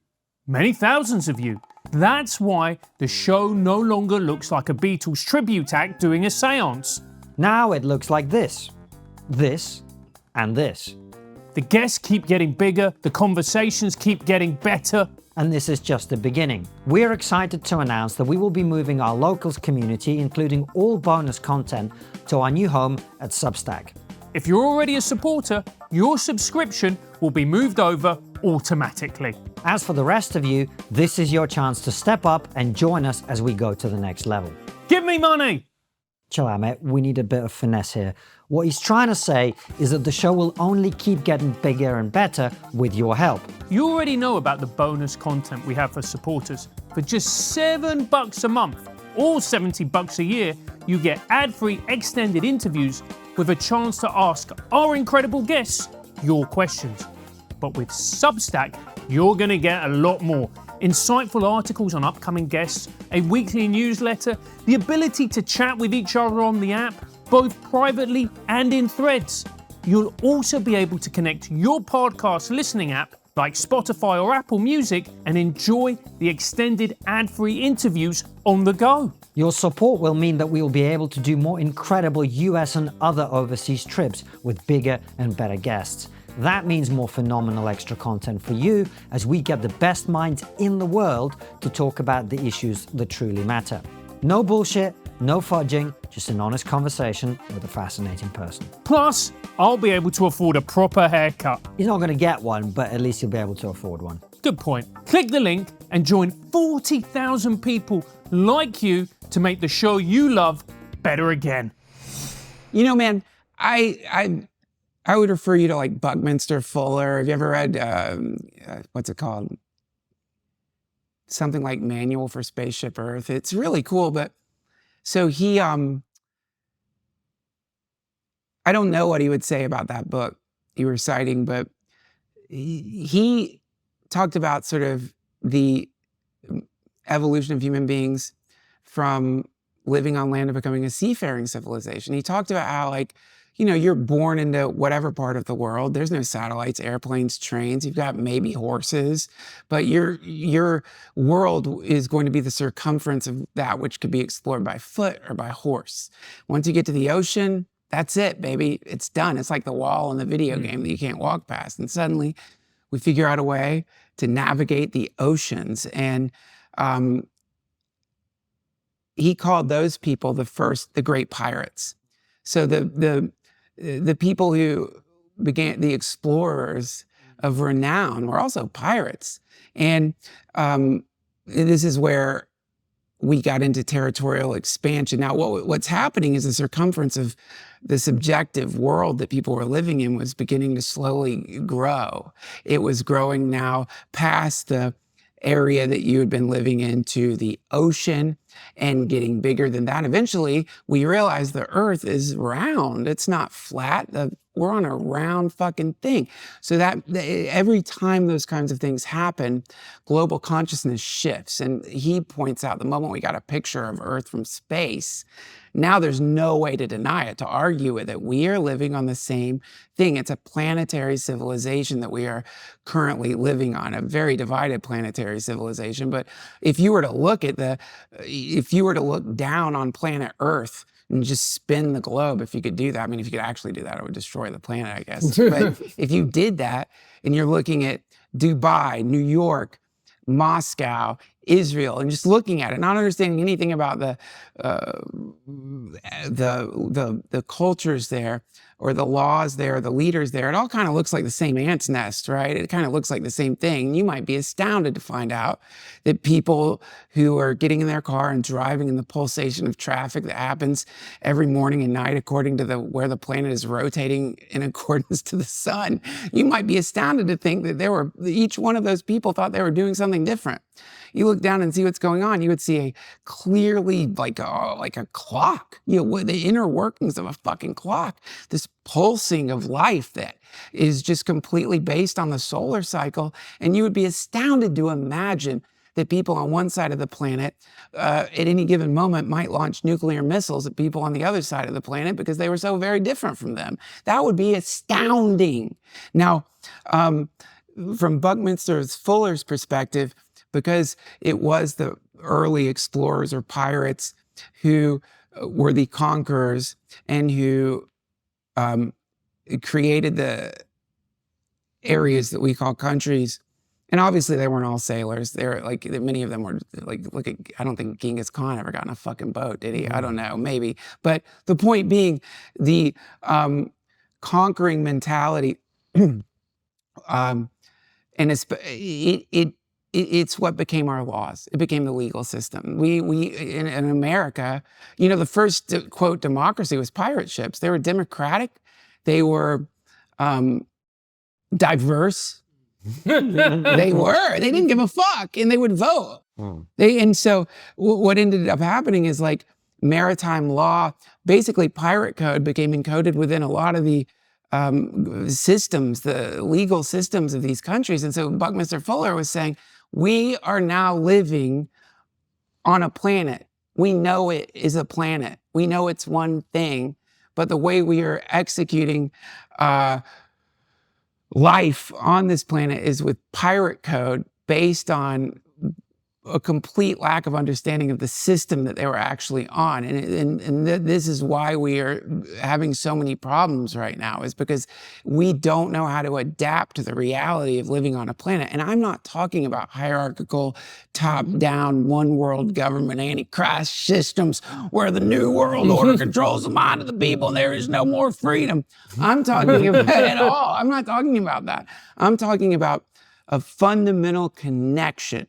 Many thousands of you. That's why the show no longer looks like a Beatles tribute act doing a seance. Now it looks like this, and this. The guests keep getting bigger, the conversations keep getting better. And this is just the beginning. We're excited to announce that we will be moving our locals community, including all bonus content, to our new home at Substack. If you're already a supporter, your subscription will be moved over automatically. As for the rest of you, this is your chance to step up and join us as we go to the next level. Give me money! Chill out, mate. We need a bit of finesse here. What he's trying to say is that the show will only keep getting bigger and better with your help. You already know about the bonus content we have for supporters. For just $7 a month, or $70 a year, you get ad-free extended interviews with a chance to ask our incredible guests your questions. But with Substack, you're going to get a lot more. Insightful articles on upcoming guests, a weekly newsletter, the ability to chat with each other on the app, both privately and in threads. you'll also be able to connect your podcast listening app like Spotify or Apple Music and enjoy the extended ad-free interviews on the go. Your support will mean that we will be able to do more incredible US and other overseas trips with bigger and better guests. That means more phenomenal extra content for you as we get the best minds in the world to talk about the issues that truly matter. No bullshit, no fudging, just an honest conversation with a fascinating person. Plus, I'll be able to afford a proper haircut. He's not going to get one, but at least you'll be able to afford one. Good point. Click the link and join 40,000 people like you to make the show you love better again. You know, man, I would refer you to like Buckminster Fuller. Have you ever read, what's it called? Something like Manual for Spaceship Earth. It's really cool, but so he, I don't know what he would say about that book you were citing, but he talked about sort of the evolution of human beings from living on land to becoming a seafaring civilization. He talked about how, like, you know, you're born into whatever part of the world. There's no satellites, airplanes, trains. You've got maybe horses, but your world is going to be the circumference of that which could be explored by foot or by horse. Once you get to the ocean, that's it, baby. It's done. It's like the wall in the video game that you can't walk past. And suddenly we figure out a way to navigate the oceans. And he called those people the great pirates. So the people who began, the explorers of renown, were also pirates. And this is where we got into territorial expansion. Now, what's happening is the circumference of the subjective world that people were living in was beginning to slowly grow. It was growing now past the area that you had been living in to the ocean and getting bigger than that. Eventually, we realized the Earth is round. It's not flat. We're on a round fucking thing. So that every time those kinds of things happen, global consciousness shifts. And he points out the moment we got a picture of Earth from space, now there's no way to deny it, to argue with it. We are living on the same thing. It's a planetary civilization that we are currently living on, a very divided planetary civilization. But if you were to look down on planet Earth and just spin the globe, if you could do that, I mean, if you could actually do that, it would destroy the planet, I guess. But if you did that and you're looking at Dubai, New York, Moscow, Israel, and just looking at it, not understanding anything about the cultures there, or the laws there, or the leaders there, it all kind of looks like the same ant's nest, right? It kind of looks like the same thing. You might be astounded to find out that people who are getting in their car and driving in the pulsation of traffic that happens every morning and night according to where the planet is rotating in accordance to the sun, you might be astounded to think that each one of those people thought they were doing something different. You look down and see what's going on, you would see a clearly like a clock, you know, the inner workings of a fucking clock, this pulsing of life that is just completely based on the solar cycle. And you would be astounded to imagine that people on one side of the planet at any given moment might launch nuclear missiles at people on the other side of the planet because they were so very different from them. That would be astounding. Now, from Buckminster Fuller's perspective, because it was the early explorers or pirates who were the conquerors and who created the areas that we call countries. And obviously they weren't all sailors. They're like, many of them were like, I don't think Genghis Khan ever got in a fucking boat, did he? I don't know, maybe. But the point being, the conquering mentality, and it's what became our laws. It became the legal system. We in America, you know, the first, quote, democracy was pirate ships. They were democratic. They were diverse. They didn't give a fuck, and they would vote. And so what ended up happening is, like, maritime law, basically pirate code became encoded within a lot of the systems, the legal systems of these countries. And so Buckminster Fuller was saying, we are now living on a planet. We know it is a planet. We know it's one thing, but the way we are executing life on this planet is with pirate code based on a complete lack of understanding of the system that they were actually on. And this is why we are having so many problems right now, is because we don't know how to adapt to the reality of living on a planet. And I'm not talking about hierarchical, top-down, one-world government, antichrist systems where the new world order controls the mind of the people and there is no more freedom. I'm talking about at all. I'm not talking about that. I'm talking about a fundamental connection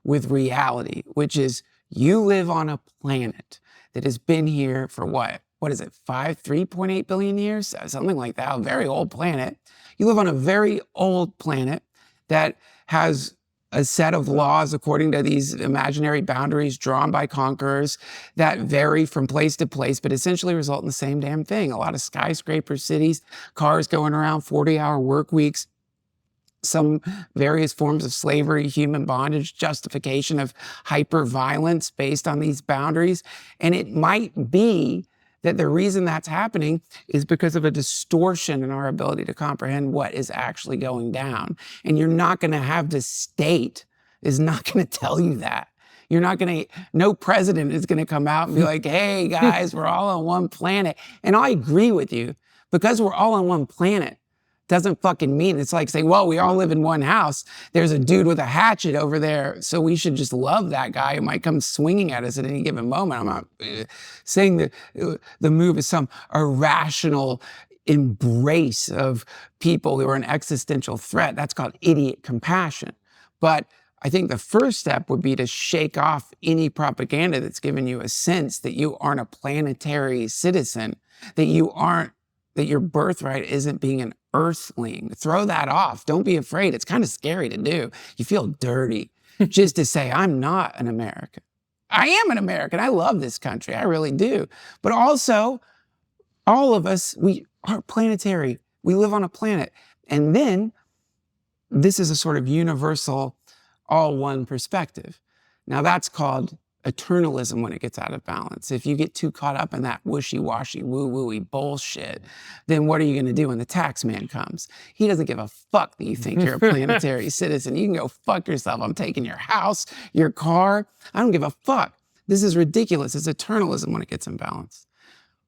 with reality, which is you live on a planet that has been here for what is it, 3.8 billion years? Something like that, a very old planet. You live on a very old planet that has a set of laws according to these imaginary boundaries drawn by conquerors that vary from place to place, but essentially result in the same damn thing. A lot of skyscraper cities, cars going around, 40-hour work weeks, some various forms of slavery, human bondage, justification of hyper-violence based on these boundaries. And it might be that the reason that's happening is because of a distortion in our ability to comprehend what is actually going down. And you're not going to have the state is not going to tell you that. You're not going to, no president is going to come out and be like, hey guys, we're all on one planet. And I agree with you, because we're all on one planet doesn't fucking mean, it's like saying, well, we all live in one house. There's a dude with a hatchet over there, so we should just love that guy who might come swinging at us at any given moment. I'm not saying that the move is some irrational embrace of people who are an existential threat. That's called idiot compassion. But I think the first step would be to shake off any propaganda that's given you a sense that you aren't a planetary citizen, that your birthright isn't being an earthling. Throw that off. Don't be afraid. It's kind of scary to do. You feel dirty just to say, I'm not an American. I am an American. I love this country. I really do. But also, all of us, we are planetary. We live on a planet. And then this is a sort of universal, all one perspective. Now that's called Eternalism when it gets out of balance. If you get too caught up in that wishy-washy, woo-wooey bullshit, then what are you going to do when the tax man comes? He doesn't give a fuck that you think you're a planetary citizen. You can go fuck yourself. I'm taking your house, your car. I don't give a fuck. This is ridiculous. It's eternalism when it gets in balance.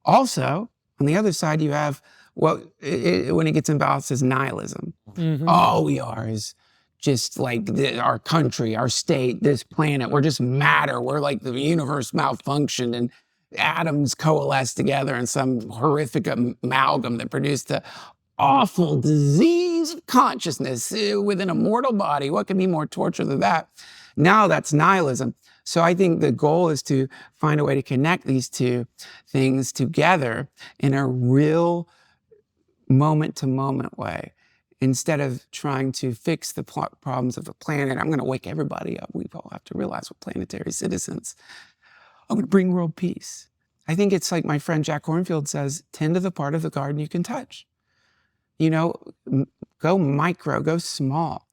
Also, on the other side, you have when it gets in balance is nihilism. Mm-hmm. All we are is just like our country, our state, this planet. We're just matter. We're like the universe malfunctioned and atoms coalesced together in some horrific amalgam that produced the awful disease of consciousness within a mortal body. What can be more torture than that? Now that's nihilism. So I think the goal is to find a way to connect these two things together in a real moment-to-moment way. Instead of trying to fix the problems of the planet, I'm going to wake everybody up. We all have to realize we're planetary citizens. I'm going to bring world peace. I think it's like my friend Jack Kornfield says, tend to the part of the garden you can touch. You know, go micro, go small.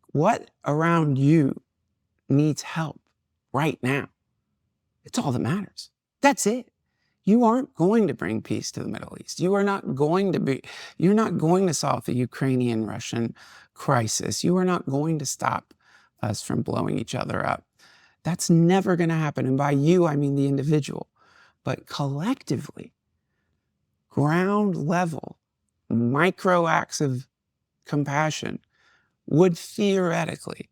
What around you needs help right now? It's all that matters. That's it. You aren't going to bring peace to the Middle East. You're not going to solve the Ukrainian-Russian crisis. You are not going to stop us from blowing each other up. That's never going to happen. And by you, I mean the individual. But collectively, ground level, micro acts of compassion would theoretically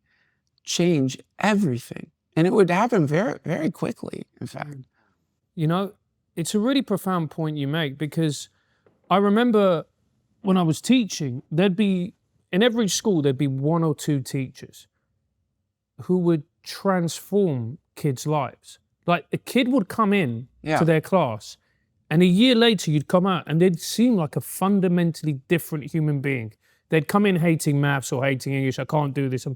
change everything. And it would happen very, very quickly, in fact. You know, it's a really profound point you make, because I remember when I was teaching, in every school, there'd be one or two teachers who would transform kids' lives. Like a kid would come in to their class, and a year later you'd come out and they'd seem like a fundamentally different human being. They'd come in hating maths or hating English, I can't do this.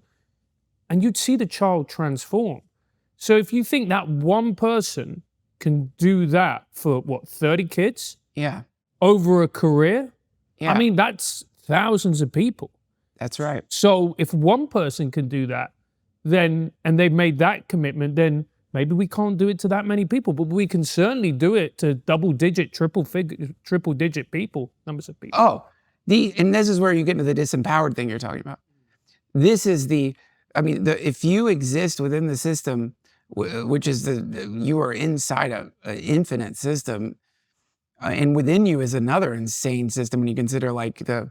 And you'd see the child transform. So if you think that one person can do that for 30 kids? Yeah. Over a career? Yeah. I mean, that's thousands of people. That's right. So if one person can do that, and they've made that commitment, then Maybe we can't do it to that many people, but we can certainly do it to double-digit, triple-digit people, numbers of people. Oh, and this is where you get into the disempowered thing you're talking about. This is if you exist within the system, which is you are inside an infinite system, and within you is another insane system when you consider like the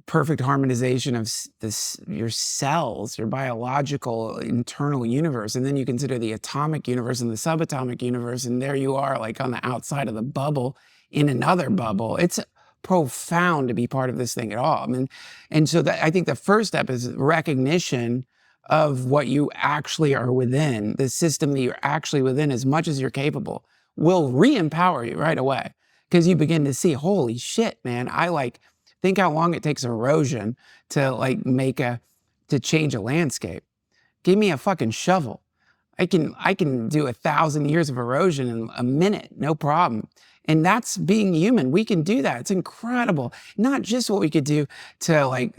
perfect harmonization of your cells, your biological internal universe, and then you consider the atomic universe and the subatomic universe, and there you are like on the outside of the bubble in another bubble. It's profound to be part of this thing at all. I mean, and so I think the first step is recognition of what you actually are within, the system that you're actually within as much as you're capable will re-empower you right away, because you begin to see, holy shit, man, think how long it takes erosion to to change a landscape. Give me a fucking shovel. I can do 1,000 years of erosion in a minute, no problem. And that's being human. We can do that. It's incredible. Not just what we could do to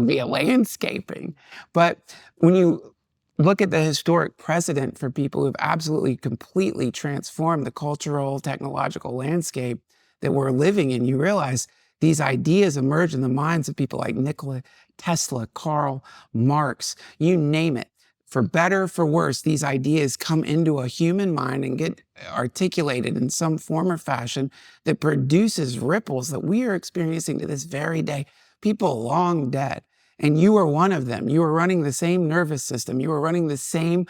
via landscaping, but when you look at the historic precedent for people who've absolutely, completely transformed the cultural, technological landscape that we're living in, you realize these ideas emerge in the minds of people like Nikola Tesla, Karl Marx, you name it. For better, for worse, these ideas come into a human mind and get articulated in some form or fashion that produces ripples that we are experiencing to this very day. People long dead. And you are one of them. You are running the same nervous system. You are running the same,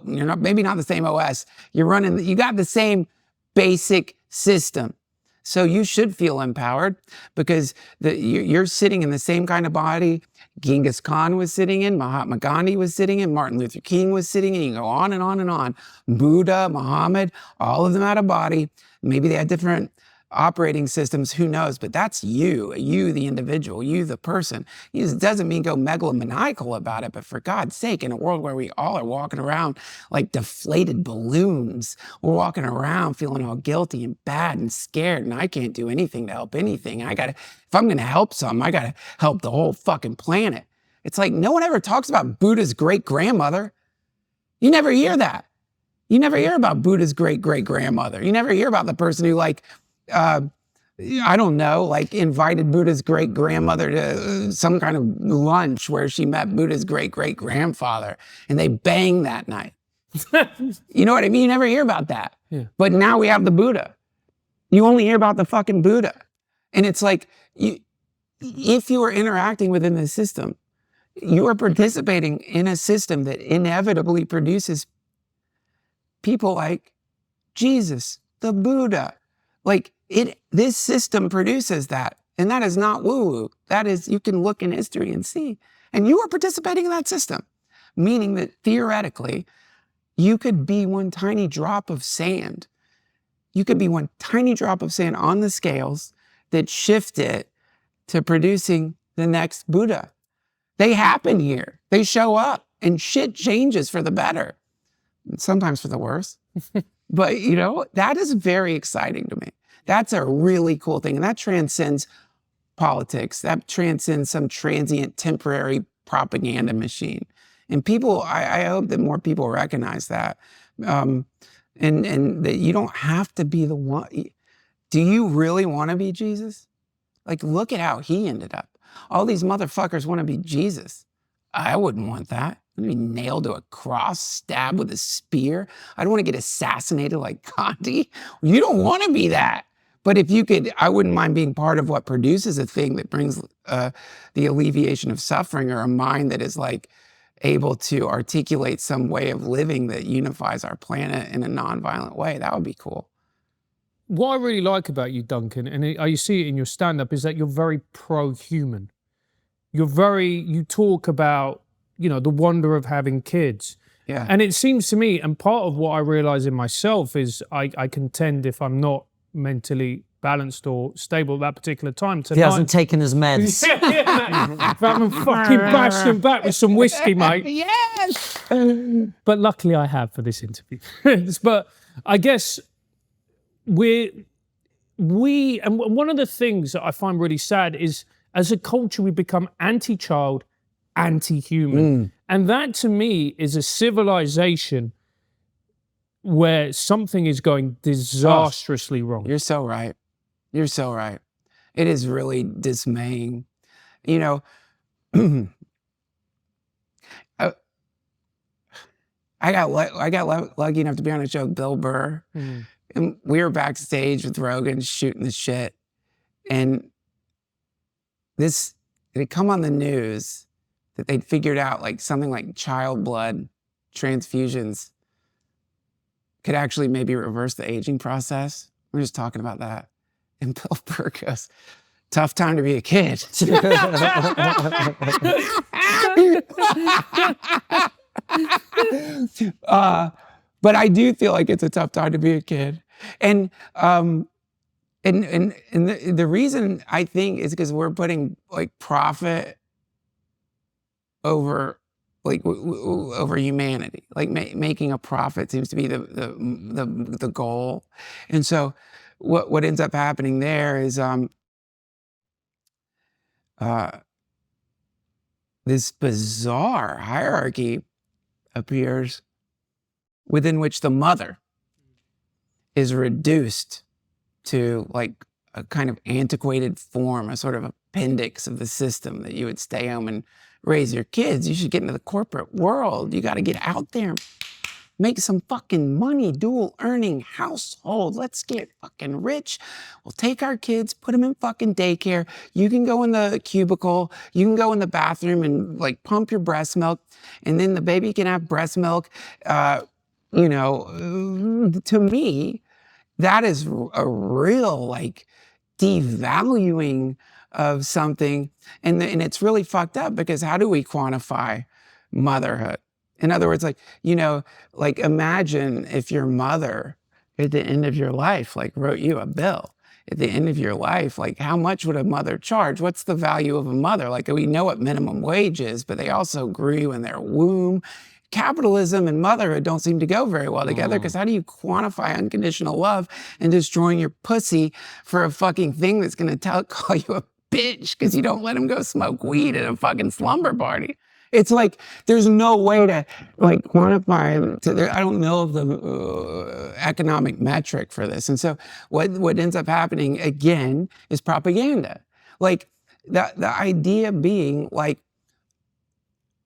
maybe not the same OS. You got the same basic system. So you should feel empowered because you're sitting in the same kind of body Genghis Khan was sitting in, Mahatma Gandhi was sitting in, Martin Luther King was sitting in. You can go on and on and on. Buddha, Muhammad, all of them had a body. Maybe they had different operating systems, who knows? But that's you, the individual, you, the person. It doesn't mean go megalomaniacal about it, but for God's sake, in a world where we all are walking around like deflated balloons, we're walking around feeling all guilty and bad and scared, and I can't do anything to help anything. If I'm gonna help something, I gotta help the whole fucking planet. It's like no one ever talks about Buddha's great-grandmother. You never hear that. You never hear about Buddha's great-great-grandmother. You never hear about the person who invited Buddha's great-grandmother to some kind of lunch where she met Buddha's great-great-grandfather and they banged that night. You know what I mean? You never hear about that. Yeah. But now we have the Buddha. You only hear about the fucking Buddha. And it's like, if you are interacting within the system, you are participating in a system that inevitably produces people like Jesus, the Buddha. This system produces that. And that is not woo-woo. That is, you can look in history and see. And you are participating in that system. Meaning that theoretically, you could be one tiny drop of sand. You could be one tiny drop of sand on the scales that shift it to producing the next Buddha. They happen here. They show up and shit changes for the better. Sometimes for the worse. But, that is very exciting to me. That's a really cool thing. And that transcends politics. That transcends some transient, temporary propaganda machine. And people, I hope that more people recognize that. And that you don't have to be the one. Do you really want to be Jesus? Look at how he ended up. All these motherfuckers want to be Jesus. I wouldn't want that. I'd be nailed to a cross, stabbed with a spear. I don't want to get assassinated like Gandhi. You don't want to be that. But if you could, I wouldn't mind being part of what produces a thing that brings the alleviation of suffering, or a mind that is able to articulate some way of living that unifies our planet in a nonviolent way. That would be cool. What I really like about you, Duncan, and you see it in your stand-up, is that you're very pro-human. You talk about, the wonder of having kids. Yeah. And it seems to me, and part of what I realize in myself is I contend, if I'm not mentally balanced or stable at that particular time, he hasn't taken his meds. If I'm fucking bashed him back with some whiskey, mate. Yes. But luckily I have for this interview. But I guess and one of the things that I find really sad is, as a culture, we become anti-child, anti-human. And that to me is a civilization where something is going disastrously wrong. You're so right. You're so right. It is really dismaying. You know, I got lucky enough to be on a show with Bill Burr, and we were backstage with Rogan shooting the shit, and it had come on the news that they'd figured out like something like child blood transfusions could actually maybe reverse the aging process. We're just talking about that, and Bill Burr goes, "Tough time to be a kid." But I do feel like it's a tough time to be a kid, and the reason I think is because we're putting like profit over over humanity. Like making a profit seems to be the goal, and so what ends up happening there is this bizarre hierarchy appears within which the mother is reduced to like a kind of antiquated form, a sort of appendix of the system that you would stay home and raise your kids. You should get into the corporate world. You got to get out there, make some fucking money, dual earning household. Let's get fucking rich. We'll take our kids, put them in fucking daycare. You can go in the cubicle. You can go in the bathroom and like pump your breast milk. And then the baby can have breast milk. You know, to me, that is a real like devaluing of something. And it's really fucked up because how do we quantify motherhood? In other words, like, you know, like imagine if your mother at the end of your life, like wrote you a bill at the end of your life, like how much would a mother charge? What's the value of a mother? Like we know what minimum wage is, but they also grew you in their womb. Capitalism and motherhood don't seem to go very well together because how do you quantify unconditional love and destroying your pussy for a fucking thing that's going to call you a bitch because you don't let him go smoke weed at a fucking slumber party? It's like there's no way to like quantify. I don't know the economic metric for this, and so what ends up happening again is propaganda. Like the idea being like,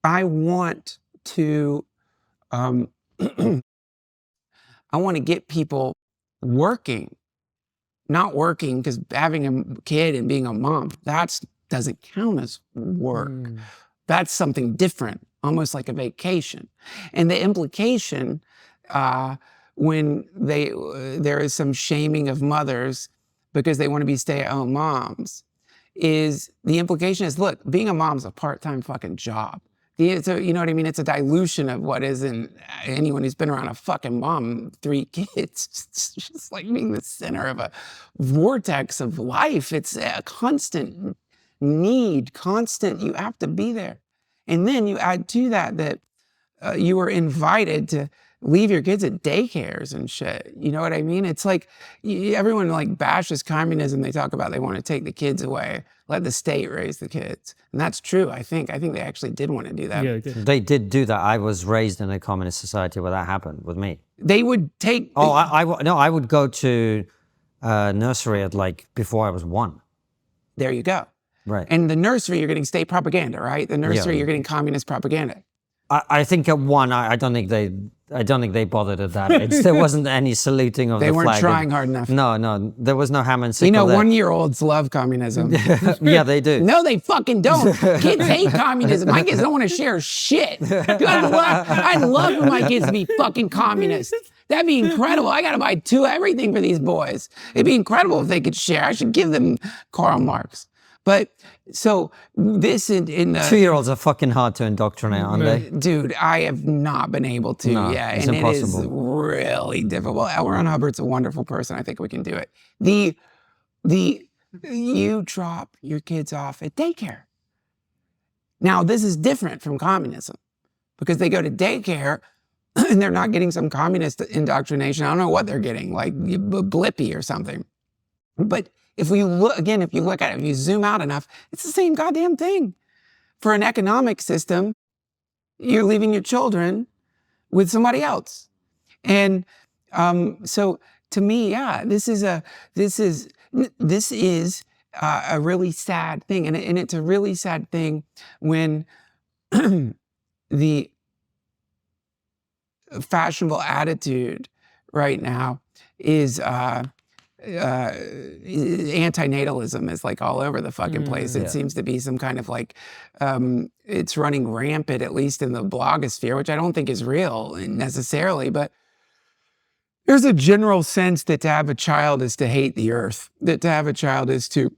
I want to I want to get people working, not working because having a kid and being a mom, that doesn't count as work. That's something different, almost like a vacation. And the implication when there is some shaming of mothers because they want to be stay-at-home moms is the implication is, look, being a mom's a part-time fucking job. So, you know what I mean? It's a dilution of what is in anyone who's been around a fucking mom, 3 kids. It's just like being the center of a vortex of life. It's a constant need, you have to be there. And then you add to that you were invited to leave your kids at daycares and shit. You know what I mean? It's like everyone like bashes communism. They talk about they want to take the kids away, let the state raise the kids. And that's true, I think. I think they actually did want to do that. Yeah, they did do that. I was raised in a communist society where that happened with me. They would take... Oh, I would go to nursery at like before I was 1. There you go. Right. And the nursery, you're getting state propaganda, right? The nursery, you're getting communist propaganda. I think at 1, I don't think they bothered at that age. There wasn't any saluting of the flag. They weren't trying hard enough. No, there was no ham and sickle. You know, there. 1-year-olds love communism. Yeah, they do. No, they fucking don't. Kids hate communism. My kids don't want to share shit. Dude, I'd love for my kids to be fucking communists. That'd be incredible. I gotta buy everything for these boys. It'd be incredible if they could share. I should give them Karl Marx. But so this in the 2-year-olds are fucking hard to indoctrinate, aren't they? Dude, I have not been able to yet. It's and impossible. It is really difficult. L. Ron Hubbard's a wonderful person. I think we can do it. You drop your kids off at daycare. Now, this is different from communism because they go to daycare and they're not getting some communist indoctrination. I don't know what they're getting, like Blippy or something. But if you look at it, if you zoom out enough, it's the same goddamn thing. For an economic system, you're leaving your children with somebody else. And So to me, yeah, this is a really sad thing, and it's a really sad thing when the fashionable attitude right now is antinatalism is like all over the fucking place. It seems to be some kind of like, it's running rampant, at least in the blogosphere, which I don't think is real necessarily, but there's a general sense that to have a child is to hate the earth, that to have a child is to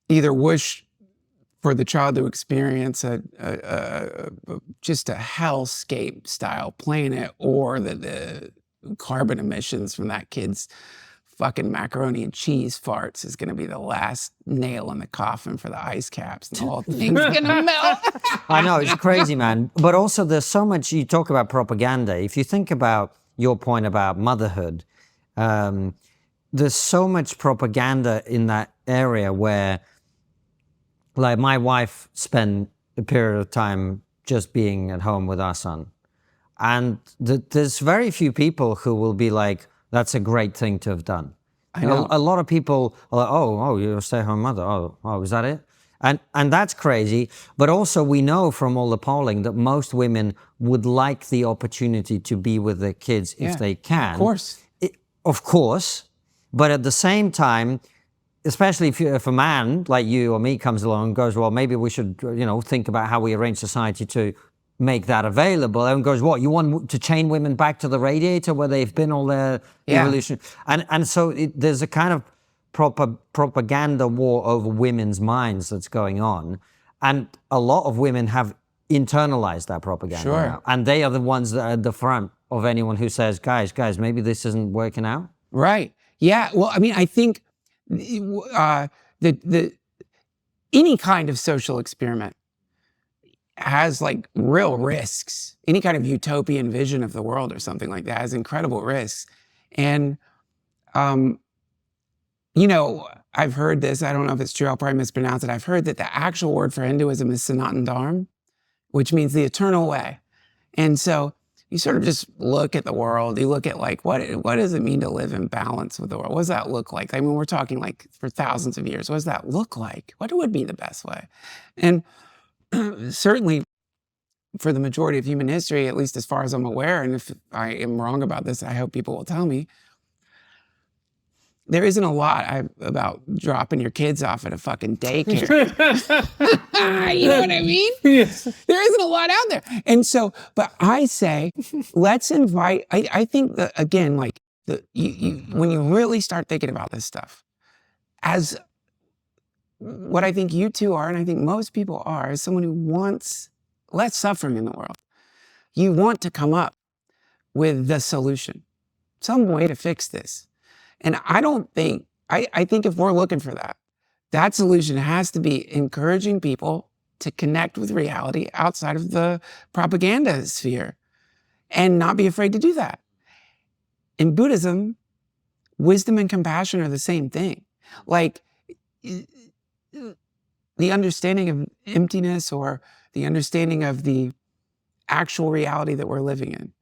either wish for the child to experience just a hellscape style planet, or that the carbon emissions from that kid's fucking macaroni and cheese farts is going to be the last nail in the coffin for the ice caps, and the whole thing's going to melt. I know, it's crazy, man. But also there's so much, you talk about propaganda. If you think about your point about motherhood, there's so much propaganda in that area where, like, my wife spent a period of time just being at home with our son. And there's very few people who will be like, that's a great thing to have done. I know. A lot of people are like, oh, you're a stay-at-home mother. Oh, is that it? And that's crazy. But also we know from all the polling that most women would like the opportunity to be with their kids if they can. Of course. Of course. But at the same time, especially if a man like you or me comes along and goes, well, maybe we should, think about how we arrange society to make that available. And goes, what, you want to chain women back to the radiator where they've been all their evolution? And so there's a kind of propaganda war over women's minds that's going on. And a lot of women have internalized that propaganda now. And they are the ones that are at the front of anyone who says, guys, maybe this isn't working out. Right. Yeah. Well, I mean, I think any kind of social experiment has like real risks. Any kind of utopian vision of the world or something like that has incredible risks. And, I've heard this, I don't know if it's true, I'll probably mispronounce it. I've heard that the actual word for Hinduism is Sanatan Dharma, which means the eternal way. And so you sort of just look at the world, you look at like, what does it mean to live in balance with the world? What does that look like? I mean, we're talking like for thousands of years. What does that look like? What would be the best way? And certainly for the majority of human history, at least as far as I'm aware, and if I am wrong about this, I hope people will tell me, there isn't a lot about dropping your kids off at a fucking daycare. You know what I mean? Yes. There isn't a lot out there. And so, but I say, let's invite, I think that, again, like, when you really start thinking about this stuff, as what I think you two are, and I think most people are, is someone who wants less suffering in the world. You want to come up with the solution, some way to fix this. And I think if we're looking for that solution has to be encouraging people to connect with reality outside of the propaganda sphere and not be afraid to do that. In Buddhism, wisdom and compassion are the same thing. Like, the understanding of emptiness or the understanding of the actual reality that we're living in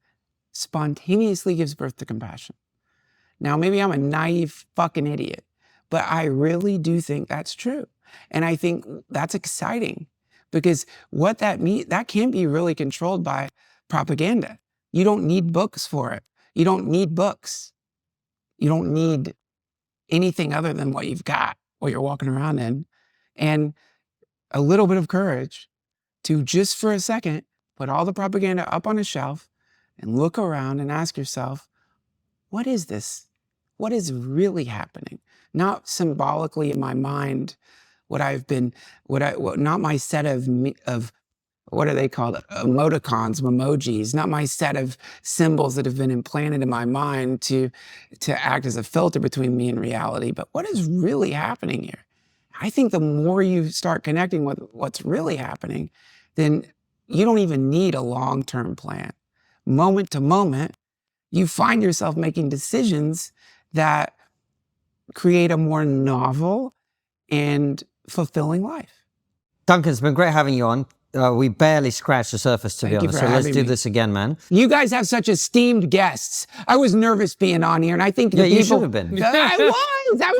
spontaneously gives birth to compassion. Now, maybe I'm a naive fucking idiot, but I really do think that's true. And I think that's exciting because what that means, that can be really controlled by propaganda. You don't need books for it. You don't need books. You don't need anything other than what you've got, what you're walking around in, and a little bit of courage to just for a second, put all the propaganda up on a shelf and look around and ask yourself, what is this? What is really happening? Not symbolically in my mind, not my set of what are they called? Emoticons, emojis, not my set of symbols that have been implanted in my mind to act as a filter between me and reality, but what is really happening here? I think the more you start connecting with what's really happening, then you don't even need a long-term plan. Moment to moment, you find yourself making decisions that create a more novel and fulfilling life. Duncan, it's been great having you on. we barely scratched the surface, to be Thank you honest. for So let's having do me. this again, man. You guys have such esteemed guests. I was nervous being on here, and I think the Yeah, people... you should have been. I was.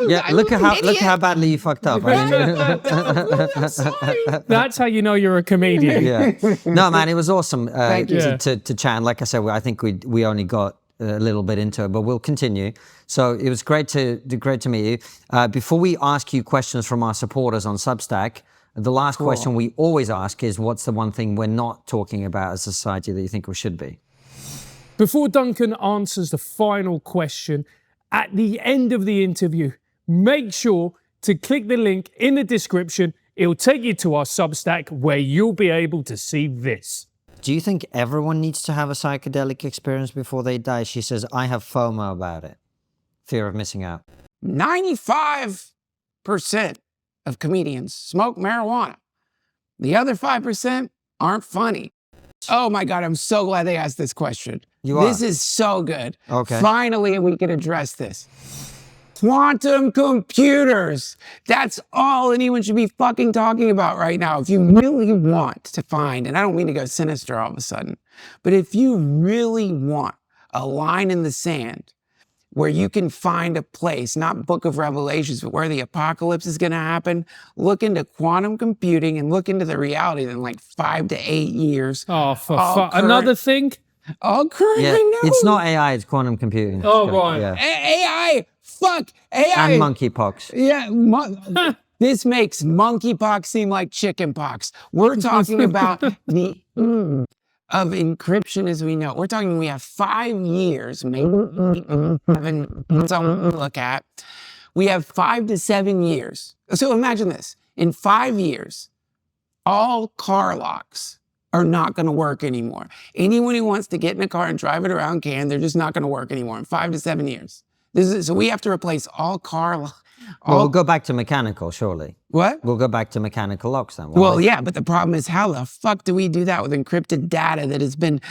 Yeah, I'm look an at idiot. how badly you fucked up. I mean, I'm sorry. That's how you know you're a comedian. yeah. No, man, it was awesome Thank you. to chat. And like I said, I think we only got a little bit into it, but we'll continue. So it was great to meet you. Before we ask you questions from our supporters on Substack, the last question we always ask is, what's the one thing we're not talking about as a society that you think we should be? Before Duncan answers the final question, at the end of the interview, make sure to click the link in the description. It'll take you to our Substack where you'll be able to see this. Do you think everyone needs to have a psychedelic experience before they die? She says, I have FOMO about it. Fear of missing out. 95% of comedians smoke marijuana. The other 5% aren't funny. Oh my God, I'm so glad they asked this question. This is so good. Okay. Finally, we can address this. Quantum computers. That's all anyone should be fucking talking about right now. If you really want to find, and I don't mean to go sinister all of a sudden, but if you really want a line in the sand where you can find a place, not Book of Revelations, but where the apocalypse is going to happen, look into quantum computing and look into the reality that in like 5 to 8 years. Oh, for fuck. Another thing? All currently Yeah, known. it's not AI, it's quantum computing. Oh, right. Yeah. AI, fuck, AI. And monkeypox. Yeah, this makes monkeypox seem like chickenpox. We're talking about the of encryption as we know. We're talking we have 5 years, maybe 7, depends on what we look at. We have 5 to 7 years. So imagine this. In 5 years, all car locks are not going to work anymore. Anyone who wants to get in a car and drive it around can, they're just not going to work anymore in 5 to 7 years. So we have to replace all car locks. Well, we'll go back to mechanical, surely. What? We'll go back to mechanical locks then. Well, yeah, but the problem is, how the fuck do we do that with encrypted data that has been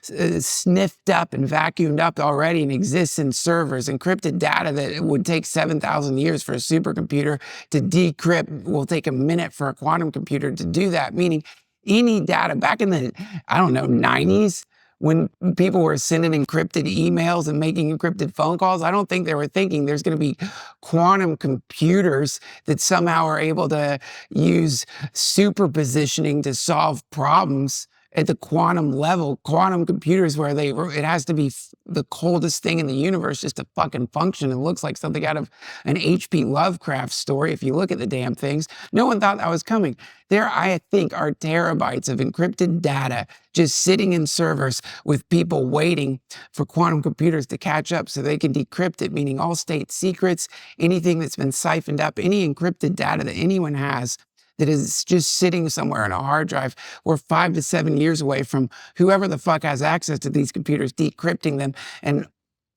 sniffed up and vacuumed up already and exists in servers? Encrypted data that it would take 7,000 years for a supercomputer to decrypt will take a minute for a quantum computer to do that, meaning any data back in the, I don't know, 90s, when people were sending encrypted emails and making encrypted phone calls, I don't think they were thinking there's going to be quantum computers that somehow are able to use superpositioning to solve problems at the quantum level. Quantum computers where it has to be the coldest thing in the universe just to fucking function. It looks like something out of an H.P. Lovecraft story if you look at the damn things. No one thought that was coming. There, I think, are terabytes of encrypted data just sitting in servers with people waiting for quantum computers to catch up so they can decrypt it, meaning all state secrets, anything that's been siphoned up, any encrypted data that anyone has that is just sitting somewhere on a hard drive. We're 5 to 7 years away from whoever the fuck has access to these computers decrypting them, and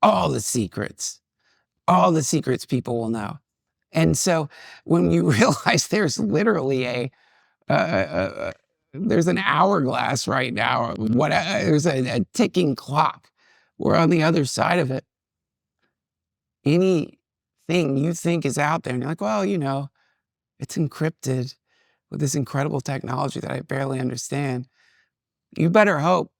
all the secrets people will know. And so when you realize there's literally there's an hourglass right now, there's a ticking clock. We're on the other side of it. Anything you think is out there, and you're like, well, you know, it's encrypted with this incredible technology that I barely understand. You better hope.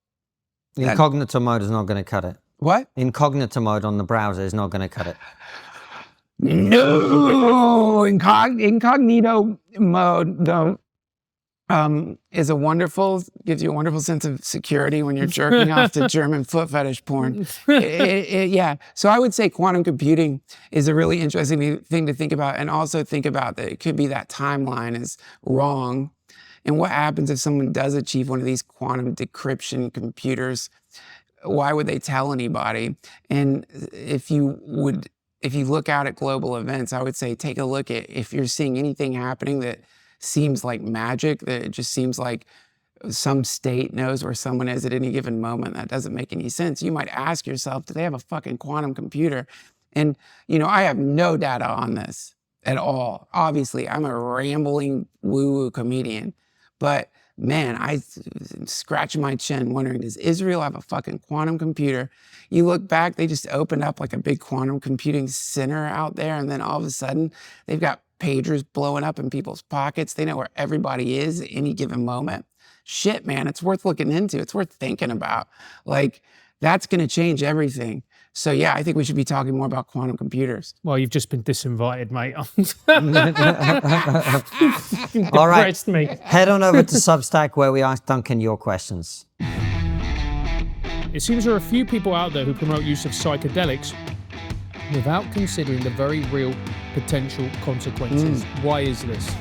Incognito mode is not going to cut it. What? Incognito mode on the browser is not going to cut it. No! Incognito mode, though, gives you a wonderful sense of security when you're jerking off to German foot fetish porn. Yeah. So I would say quantum computing is a really interesting thing to think about, and also think about that it could be that timeline is wrong. And what happens if someone does achieve one of these quantum decryption computers? Why would they tell anybody? And if you look out at global events, I would say take a look at if you're seeing anything happening that seems like magic, that it just seems like some state knows where someone is at any given moment. That doesn't make any sense. You might ask yourself, do they have a fucking quantum computer? And, you know, I have no data on this at all. Obviously, I'm a rambling woo-woo comedian, but man, I scratching my chin wondering, does Israel have a fucking quantum computer? You look back, they just opened up like a big quantum computing center out there, and then all of a sudden, they've got pagers blowing up in people's pockets. They know where everybody is at any given moment. Shit, man, it's worth looking into. It's worth thinking about. Like, that's going to change everything. So yeah, I think we should be talking more about quantum computers. Well, you've just been disinvited, mate. All right. Depressed me. Head on over to Substack where we ask Duncan your questions. It seems there are a few people out there who promote use of psychedelics without considering the very real potential consequences. Why is this?